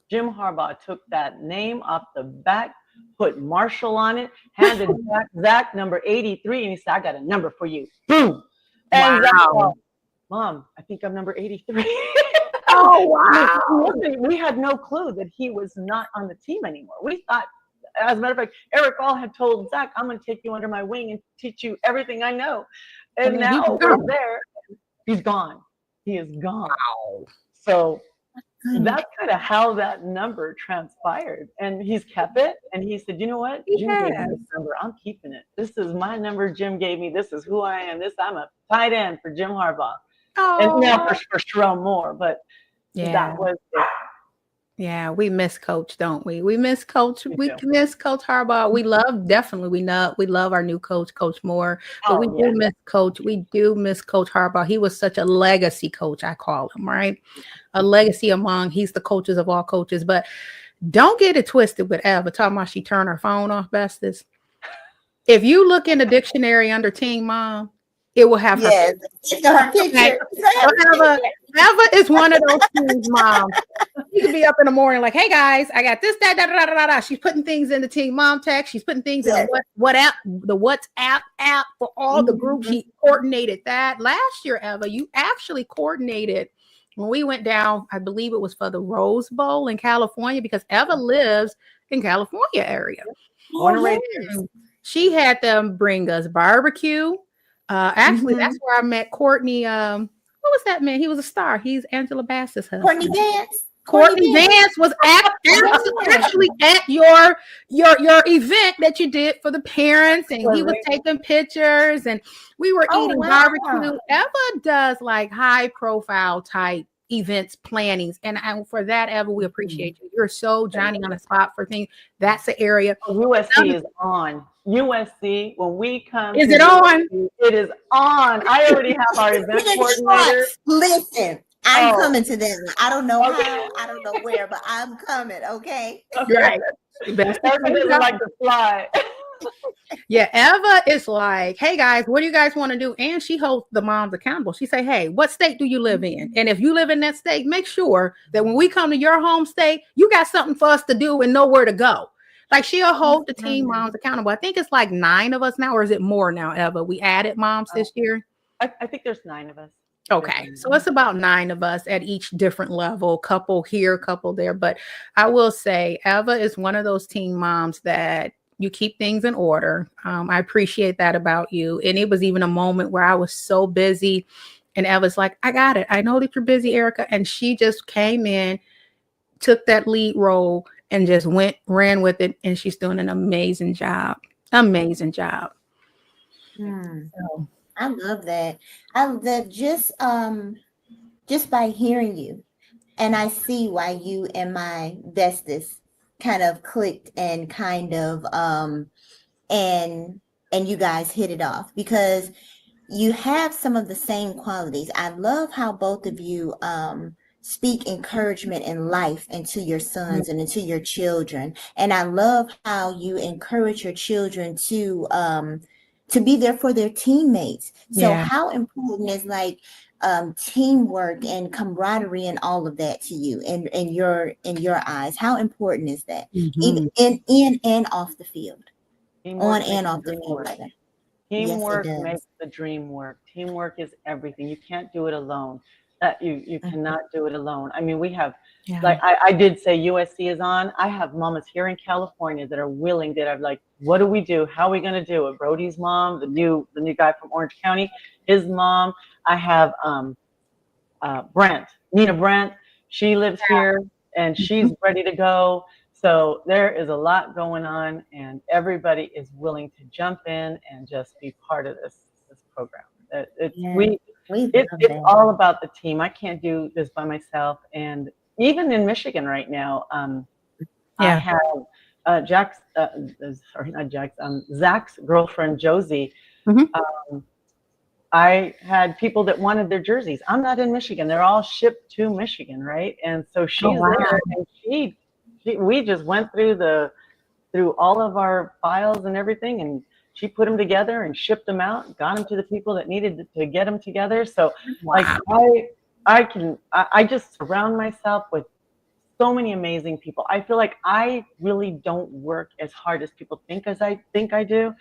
Jim Harbaugh took that name off the back, put Marshall on it, handed Zach number 83, and he said, I got a number for you. Boom. And Zach said, Mom, I think I'm number 83. Oh, wow. We had no clue that he was not on the team anymore. We thought, as a matter of fact, Eric all had told Zach, I'm going to take you under my wing and teach you everything I know. And now we're there. He's gone. He is gone. Wow. So that's kind of how that number transpired. And he's kept it. And he said, you know what? Jim gave me this number. I'm keeping it. This is my number Jim gave me. This is who I am. I'm a tight end for Jim Harbaugh. Oh. And now for Sherelle Moore. But that was it. Yeah, we miss Coach, don't we? We miss Coach. We miss Coach Harbaugh. We love our new coach, Coach Moore. But we do miss Coach. We do miss Coach Harbaugh. He was such a legacy coach, I call him, right? A legacy he's the coaches of all coaches. But don't get it twisted with Eva talking about she turned her phone off, bestest. If you look in the dictionary under Teen Mom, it will have her. Yes, it's her picture. So Eva is one of those things, mom. She could be up in the morning like, hey guys, I got this, that, da, da, da, da, da. She's putting things in the team mom text. She's putting things in the WhatsApp app for all the groups. She coordinated that. Last year, Eva, you actually coordinated when we went down, I believe it was for the Rose Bowl in California, because Eva lives in California area. She had them bring us barbecue. Actually, that's where I met Courtney. What was that man? He was a star. He's Angela Bassett's husband. Courtney Vance. Courtney Vance was actually at your event that you did for the parents, and he was taking pictures, and we were eating barbecue. Eva does like high profile type events plannings, and for that, Eva, we appreciate you. You're so Johnny on the spot for things. That's the area. USC is on. USC, when we come, is it on? It is on. I already have our event coordinator. Listen, I'm coming to them. I don't know how, I don't know where, but I'm coming. Okay. Right. Everybody doesn't like to fly. Yeah, Eva is like, hey guys, what do you guys want to do? And she holds the moms accountable. She say, hey, what state do you live in? And if you live in that state, make sure that when we come to your home state, you got something for us to do and know where to go. Like she'll hold the team moms accountable. I think it's like 9 of us now, or is it more now, Eva? We added moms this year. I think there's 9 of us. Okay, so it's about 9 of us at each different level, couple here, couple there. But I will say, Eva is one of those teen moms that you keep things in order. I appreciate that about you. And it was even a moment where I was so busy, and Eva's like, I got it. I know that you're busy, Erica. And she just came in, took that lead role, and just ran with it. And she's doing an amazing job. Amazing job. So. I love that. I love that just by hearing you, and I see why you and my bestest kind of clicked and kind of and you guys hit it off, because you have some of the same qualities. I love how both of you speak encouragement in life into your sons and into your children, and I love how you encourage your children to be there for their teammates. So how important is like teamwork and camaraderie and all of that to you in your eyes? How important is that? Even in and off the field? On and off the field. Teamwork makes the dream work. Teamwork is everything. You can't do it alone. You cannot do it alone. I mean, we have, like I did say USC is on. I have mamas here in California that are willing, that are like, what do we do? How are we going to do it? Brody's mom, the new guy from Orange County, his mom. I have Nina Brent. She lives here and she's ready to go. So there is a lot going on, and everybody is willing to jump in and just be part of this program. It's all about the team. I can't do this by myself. And even in Michigan right now, I have Zach's girlfriend, Josie. I had people that wanted their jerseys. I'm not in Michigan. They're all shipped to Michigan, right? And so she's there, and we just went through all of our files and everything, and she put them together and shipped them out, got them to the people that needed to get them together. So like I just surround myself with so many amazing people. I feel like I really don't work as hard as people think as I think I do.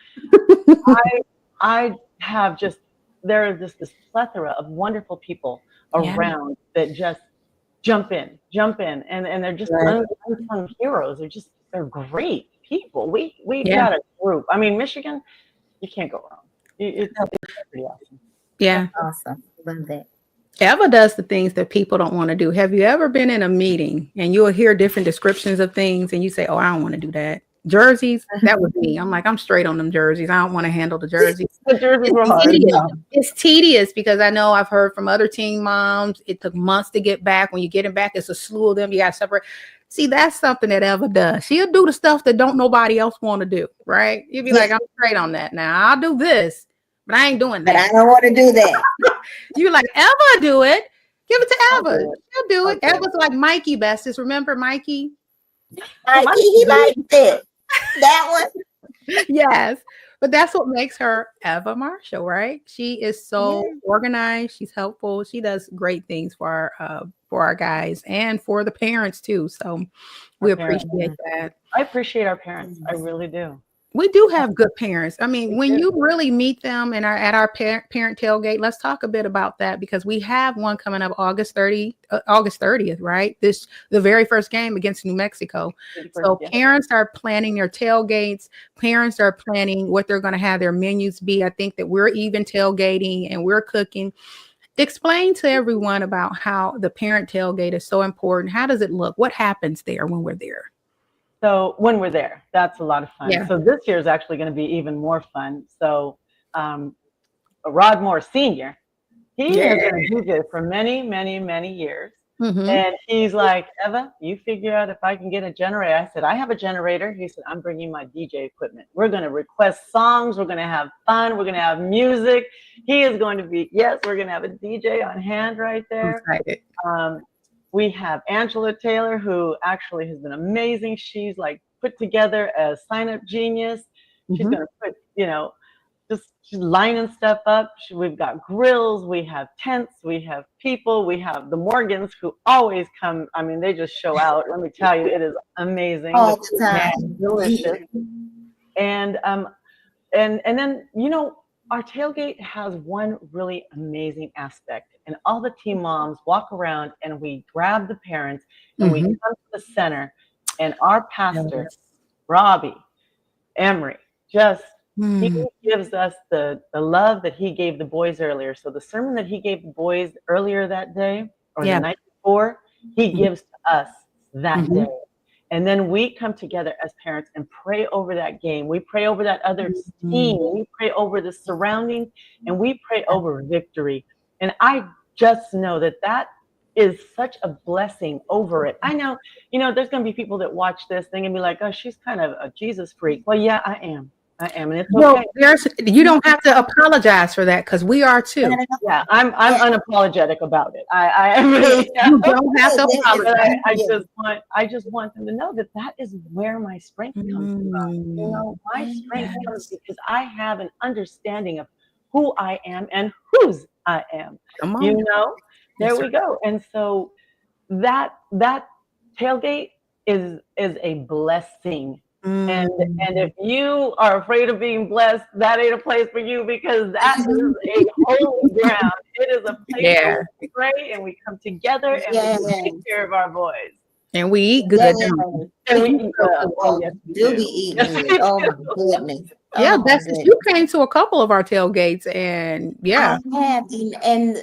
I have there is this plethora of wonderful people around that just jump in, and they're just unsung heroes. They're great people. We've got a group. I mean, Michigan, you can't go wrong. It's pretty awesome. Yeah. That's awesome. Love that. Eva does the things that people don't want to do. Have you ever been in a meeting and you'll hear different descriptions of things and you say, oh, I don't want to do that? Jerseys, that was me. I'm like, I'm straight on them jerseys. I don't want to handle the jerseys. The jerseys were hard. It's tedious because I know I've heard from other teen moms, it took months to get back. When you get them back, it's a slew of them. You got to separate. See, that's something that Eva does. She'll do the stuff that don't nobody else want to do, right? You'll be like, I'm straight on that now. I'll do this, but I ain't doing that. But I don't want to do that. You're like, Eva, do it. Give it to Eva. She'll do it. Eva's like Mikey bestest. Remember Mikey? Mikey, he liked it. That one. Yes. But that's what makes her Eva Marshall, right? She is so Yeah. organized. She's helpful. She does great things for our guys and for the parents too. So Our we parents. appreciate that. I appreciate our parents. I Yes. really do. We do have good parents. I mean, We when do. you really meet them and are at our parent tailgate, let's talk a bit about that because we have one coming up August 30th, right? The very first game against New Mexico. So Yeah. parents are planning their tailgates. Parents are planning what they're going to have their menus be. I think that we're even tailgating and we're cooking. Explain to everyone about how the parent tailgate is so important. How does it look? What happens there when we're there? So when we're there, that's a lot of fun. Yeah. So this year is actually going to be even more fun. So Rod Moore Sr., he has been a DJ for many, many, many years. Mm-hmm. And he's like, Eva, you figure out if I can get a generator. I said, I have a generator. He said, I'm bringing my DJ equipment. We're going to request songs. We're going to have fun. We're going to have music. He is going to be, yes, we're going to have a DJ on hand right there. Excited. We have Angela Taylor, who actually has been amazing. She's like put together a sign-up genius. She's going to put, she's lining stuff up. We've got grills, we have tents, we have people, we have the Morgans who always come. I mean, they just show out. Let me tell you, it is amazing. All the time. Delicious. And then, our tailgate has one really amazing aspect. And all the team moms walk around and we grab the parents and we come to the center. And our pastor, Robbie Emery, he gives us the love that he gave the boys earlier. So the sermon that he gave the boys earlier that day or the night before, he gives to us that day. And then we come together as parents and pray over that game. We pray over that other team. We pray over the surroundings and we pray over victory. And I just know that is such a blessing over it. I know, there's going to be people that watch this thing and be like, oh, she's kind of a Jesus freak. Well, yeah, I am. And it's okay. Well, you don't have to apologize for that because we are too. Yeah, I'm unapologetic about it. I really you don't have to apologize. I just want them to know that is where my strength comes from. My strength comes because I have an understanding of who I am and whose I am. Come on. There we go. And so that tailgate is a blessing. And if you are afraid of being blessed, that ain't a place for you because that is a holy ground. It is a place where we pray and we come together and we take care of our boys. And we eat good. And we eat good. Oh, yes, do be eating good. Oh my goodness. Yeah, you came to a couple of our tailgates, and I have. And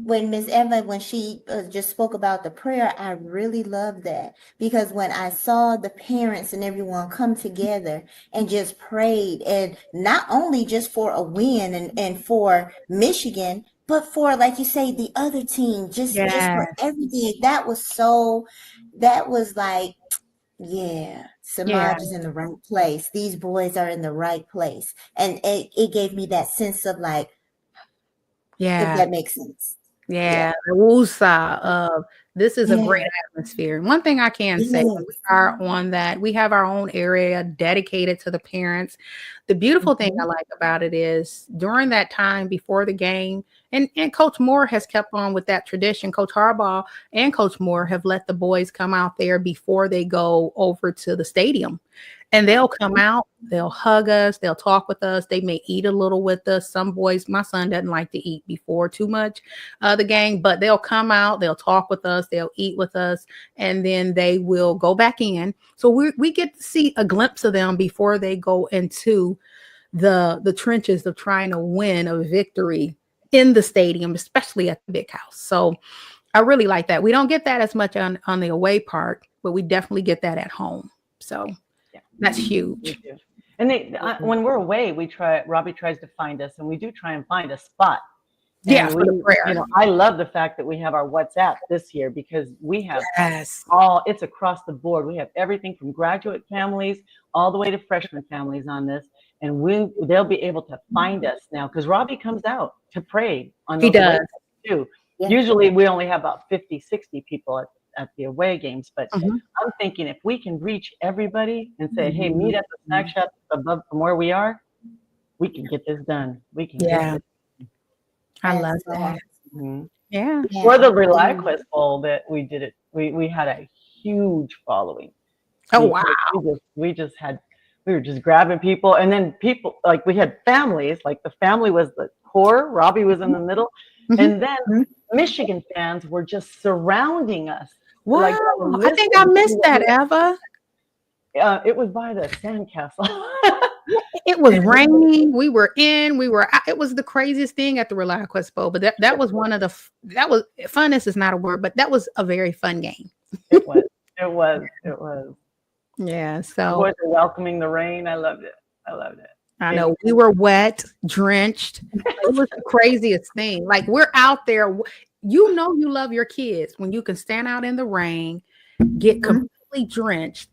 when Miss Eva, when she just spoke about the prayer, I really love that because when I saw the parents and everyone come together and just prayed, and not only just for a win and for Michigan, but for, like you say, the other team, just for everything. That was like, yeah, Samaj is in the right place. These boys are in the right place. And it gave me that sense of like, if that makes sense. The woosah of this is a great atmosphere. And one thing I can say, we are on that. We have our own area dedicated to the parents. The beautiful thing I like about it is during that time before the game, and Coach Moore has kept on with that tradition. Coach Harbaugh and Coach Moore have let the boys come out there before they go over to the stadium. And they'll come out, they'll hug us, they'll talk with us. They may eat a little with us. Some boys, my son doesn't like to eat before too much the game, but they'll come out, they'll talk with us, they'll eat with us, and then they will go back in. So we get to see a glimpse of them before they go into the trenches of trying to win a victory in the stadium, especially at the big house. So I really like that. We don't get that as much on the away part, but we definitely get that at home. So that's huge. And when we're away, Robbie tries to find us, and we do try and find a spot. And for the prayer. I love the fact that we have our WhatsApp this year because we have it's across the board. We have everything from graduate families all the way to freshman families on this. And they'll be able to find us now because Robbie comes out to pray on those away games too. Yeah. Usually we only have about 50, 60 people at the away games, but I'm thinking if we can reach everybody and say, hey, meet at the snack shop above from where we are, we can get this done. We can Yeah. get I That's love so that. this. Yeah. Yeah. For the ReliQuest Bowl that we did it, we had a huge following. Oh, wow. We were just grabbing people, and then people, like, we had families, like the family was the core, Robbie was in the middle, Mhm. and then Mhm. Michigan fans were just surrounding us. Wow. Like, I think I missed that, Eva. It was by the sandcastle. It was raining. We were out. It was the craziest thing at the ReliQuest Bowl. But that was one of the, that was, funnest is not a word, but that was a very fun game. It was. Yeah. The So boys were welcoming the rain. I loved it. I know we were wet, drenched. It was the craziest thing. Like, we're out there. You know, you love your kids when you can stand out in the rain, get completely drenched,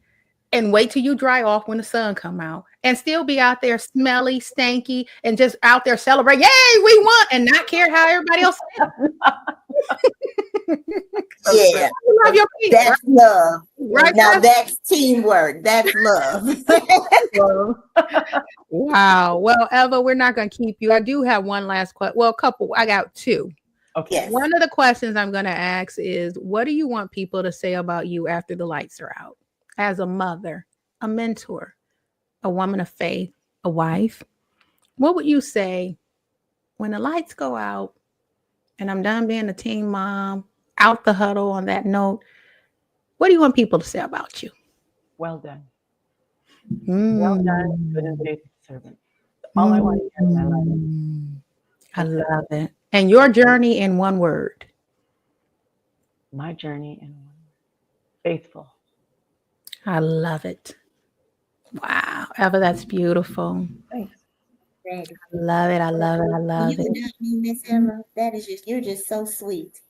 and wait till you dry off when the sun come out, and still be out there smelly, stanky, and just out there celebrate. Yay, we won, and not care how everybody else feels. Yeah, You love your kids, that's love. right? Now that's teamwork. That's love. Wow. Well, Eva, we're not going to keep you. I do have one last question. Well, a couple. I got two. Okay. Yes. One of the questions I'm going to ask is, what do you want people to say about you after the lights are out? As a mother, a mentor, a woman of faith, a wife, what would you say when the lights go out and I'm done being a teen mom, out the huddle on that note? What do you want people to say about you? Well done. Well done, good and faithful servant. That's all I want to hear in my life. I love it. And your journey in one word? My journey in one word. Faithful. I love it. Wow. Eva, that's beautiful. Thanks. I love it. I love it. I love You it. got me, Miss Emma. That is just, you're just so sweet.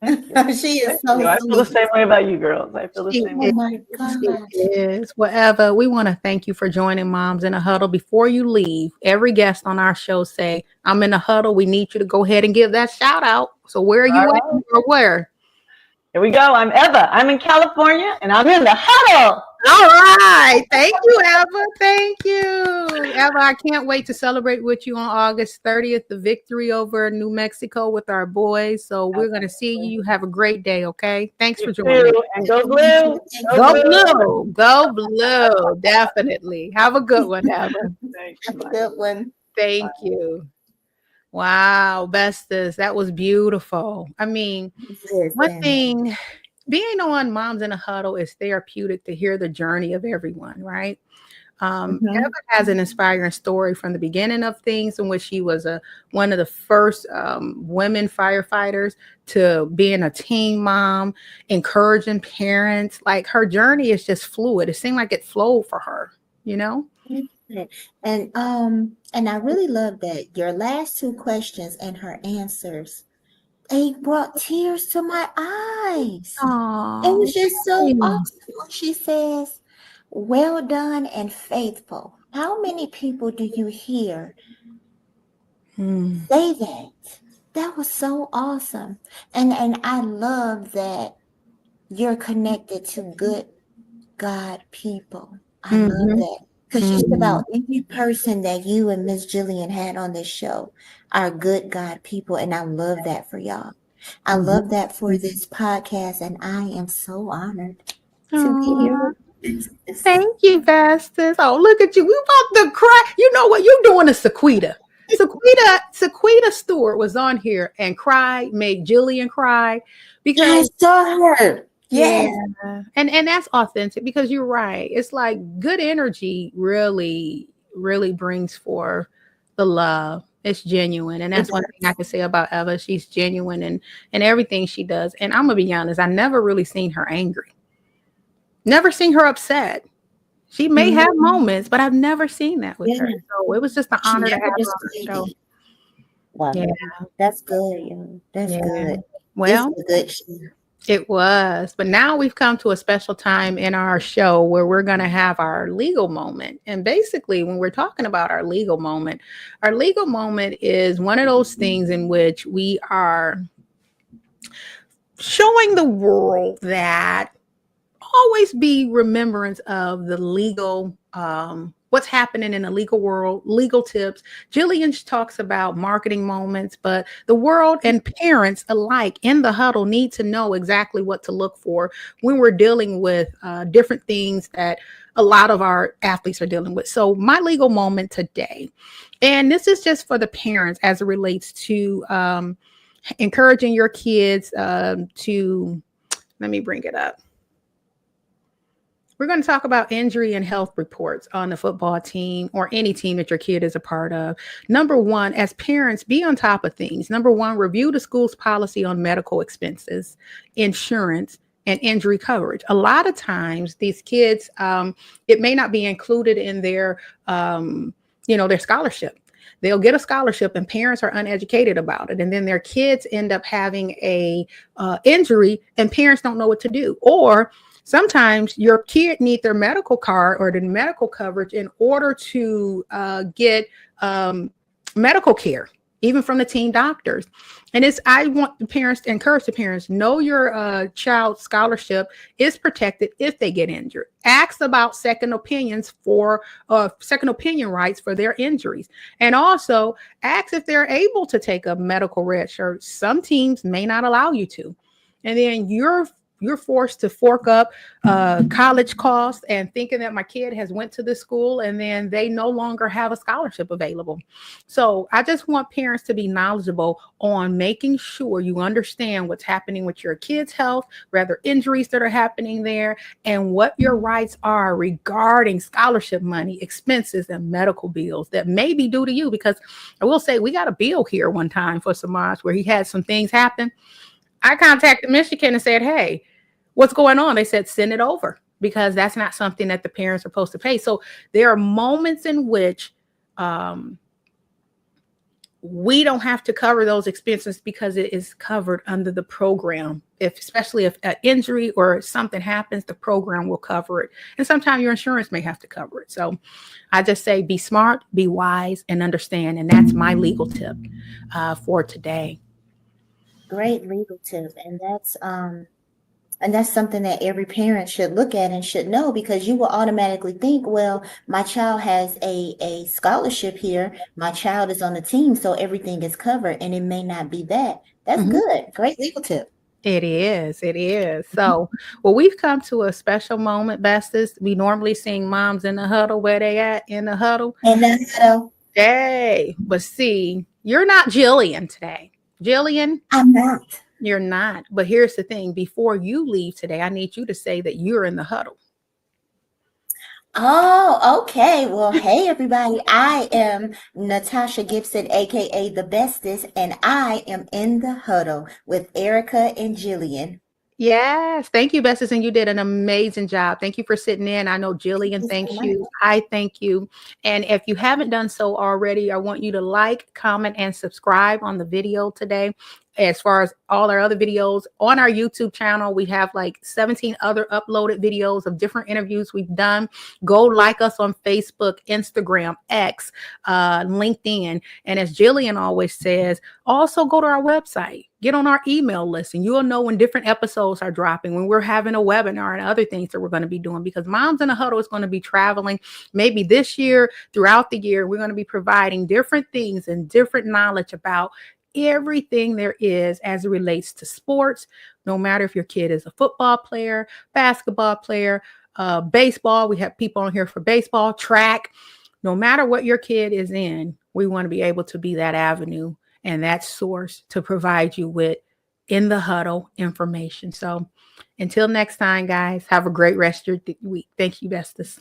Thank you. She is Thank so you. I feel the sweet. same way about you girls. I feel the She same Oh way. my God. It is. Well, Eva, we want to thank you for joining Moms in a Huddle. Before you leave, every guest on our show say, I'm in a huddle. We need you to go ahead and give that shout out. So where are you All at right. or where? Here we go. I'm Eva. I'm in California, and I'm in the huddle. All right. Thank you, Eva. Thank you. Eva, I can't wait to celebrate with you on August 30th, the victory over New Mexico with our boys. So we're going to see you. You have a great day, okay? Thanks for joining. And go blue. Go blue. Go blue. Definitely. Have a good one, Eva. Thanks. Have a good one. Thank you. Wow, Bestas, that was beautiful. I mean, one thing, being on Moms in a Huddle is therapeutic to hear the journey of everyone, right? Eva has an inspiring story from the beginning of things, in which she was one of the first women firefighters to being a teen mom, encouraging parents. Like, her journey is just fluid. It seemed like it flowed for her, you know? And I really love that your last two questions and her answers, they brought tears to my eyes. Aww, it was just so really? awesome. She says, well done and faithful. How many people do you hear say that? That was so awesome. And I love that you're connected to good God people. I love that. Because just about every person that you and Miss Jillian had on this show are good God people. And I love that for y'all. I love that for this podcast. And I am so honored to be here. Thank you, Vastus. Oh, look at you. We about to cry. You know what? You're doing a Sequita. Sequita Stewart was on here and made Jillian cry because I saw her. Yes. Yeah. And that's authentic, because you're right. It's like good energy really, really brings forth the love. It's genuine. And that's one thing I can say about Eva. She's genuine in everything she does. And I'm gonna be honest, I never really seen her angry. Never seen her upset. She may have moments, but I've never seen that with her. So it was just an honor to have her on the show. Wow. Yeah. That's good. That's good. Well, this is a good show. It was, but now we've come to a special time in our show where we're going to have our legal moment. And basically, when we're talking about our legal moment is one of those things in which we are showing the world that always be remembrance of the legal what's happening in the legal world, legal tips. Jillian talks about marketing moments, but the world and parents alike in the huddle need to know exactly what to look for when we're dealing with different things that a lot of our athletes are dealing with. So my legal moment today, and this is just for the parents as it relates to encouraging your kids to, let me bring it up. We're going to talk about injury and health reports on the football team or any team that your kid is a part of. Number one, as parents, be on top of things. Number one, review the school's policy on medical expenses, insurance, and injury coverage. A lot of times these kids, it may not be included in their, their scholarship. They'll get a scholarship and parents are uneducated about it. And then their kids end up having a injury and parents don't know what to do. Or sometimes your kid needs their medical card or the medical coverage in order to get medical care, even from the team doctors. And I want the parents to encourage the parents, know your child's scholarship is protected if they get injured. Ask about second opinion rights for their injuries. And also ask if they're able to take a medical red shirt. Some teams may not allow you to. And then you're forced to fork up college costs and thinking that my kid has went to this school and then they no longer have a scholarship available. So I just want parents to be knowledgeable on making sure you understand what's happening with your kid's health, rather injuries that are happening there, and what your rights are regarding scholarship money, expenses, and medical bills that may be due to you. Because I will say we got a bill here one time for Samaj where he had some things happen. I contacted Michigan and said, hey, what's going on? They said, send it over, because that's not something that the parents are supposed to pay. So there are moments in which we don't have to cover those expenses because it is covered under the program. Especially if an injury or something happens, the program will cover it. And sometimes your insurance may have to cover it. So I just say, be smart, be wise, and understand. And that's my legal tip for today. Great legal tip. And that's something that every parent should look at and should know, because you will automatically think, well, my child has a scholarship here. My child is on the team, so everything is covered. And it may not be that. That's good. Great legal tip. It is. It is. So, well, we've come to a special moment, Besties. We normally sing Moms in the Huddle. Where they at in the huddle? In the huddle. Hey, but see, you're not Jillian today. Jillian? I'm not. You're not. But here's the thing. Before you leave today, I need you to say that you're in the huddle. Oh, okay. Well, hey, everybody. I am Natasha Gibson, aka The Bestest, and I am in the huddle with Erica and Jillian. Yes. Thank you, Besties. And you did an amazing job. Thank you for sitting in. I know Jillian, thank you. I thank you. And if you haven't done so already, I want you to like, comment, and subscribe on the video today. As far as all our other videos on our YouTube channel, we have like 17 other uploaded videos of different interviews we've done. Go like us on Facebook, Instagram, X, LinkedIn. And as Jillian always says, also go to our website, get on our email list, and you'll know when different episodes are dropping, when we're having a webinar and other things that we're going to be doing, because Moms in a Huddle is going to be traveling maybe this year, throughout the year. We're going to be providing different things and different knowledge about everything there is as it relates to sports, no matter if your kid is a football player, basketball player, baseball. We have people on here for baseball, track. No matter what your kid is in, we want to be able to be that avenue and that source to provide you with in the huddle information. So until next time, guys, have a great rest of your week. Thank you, Besties.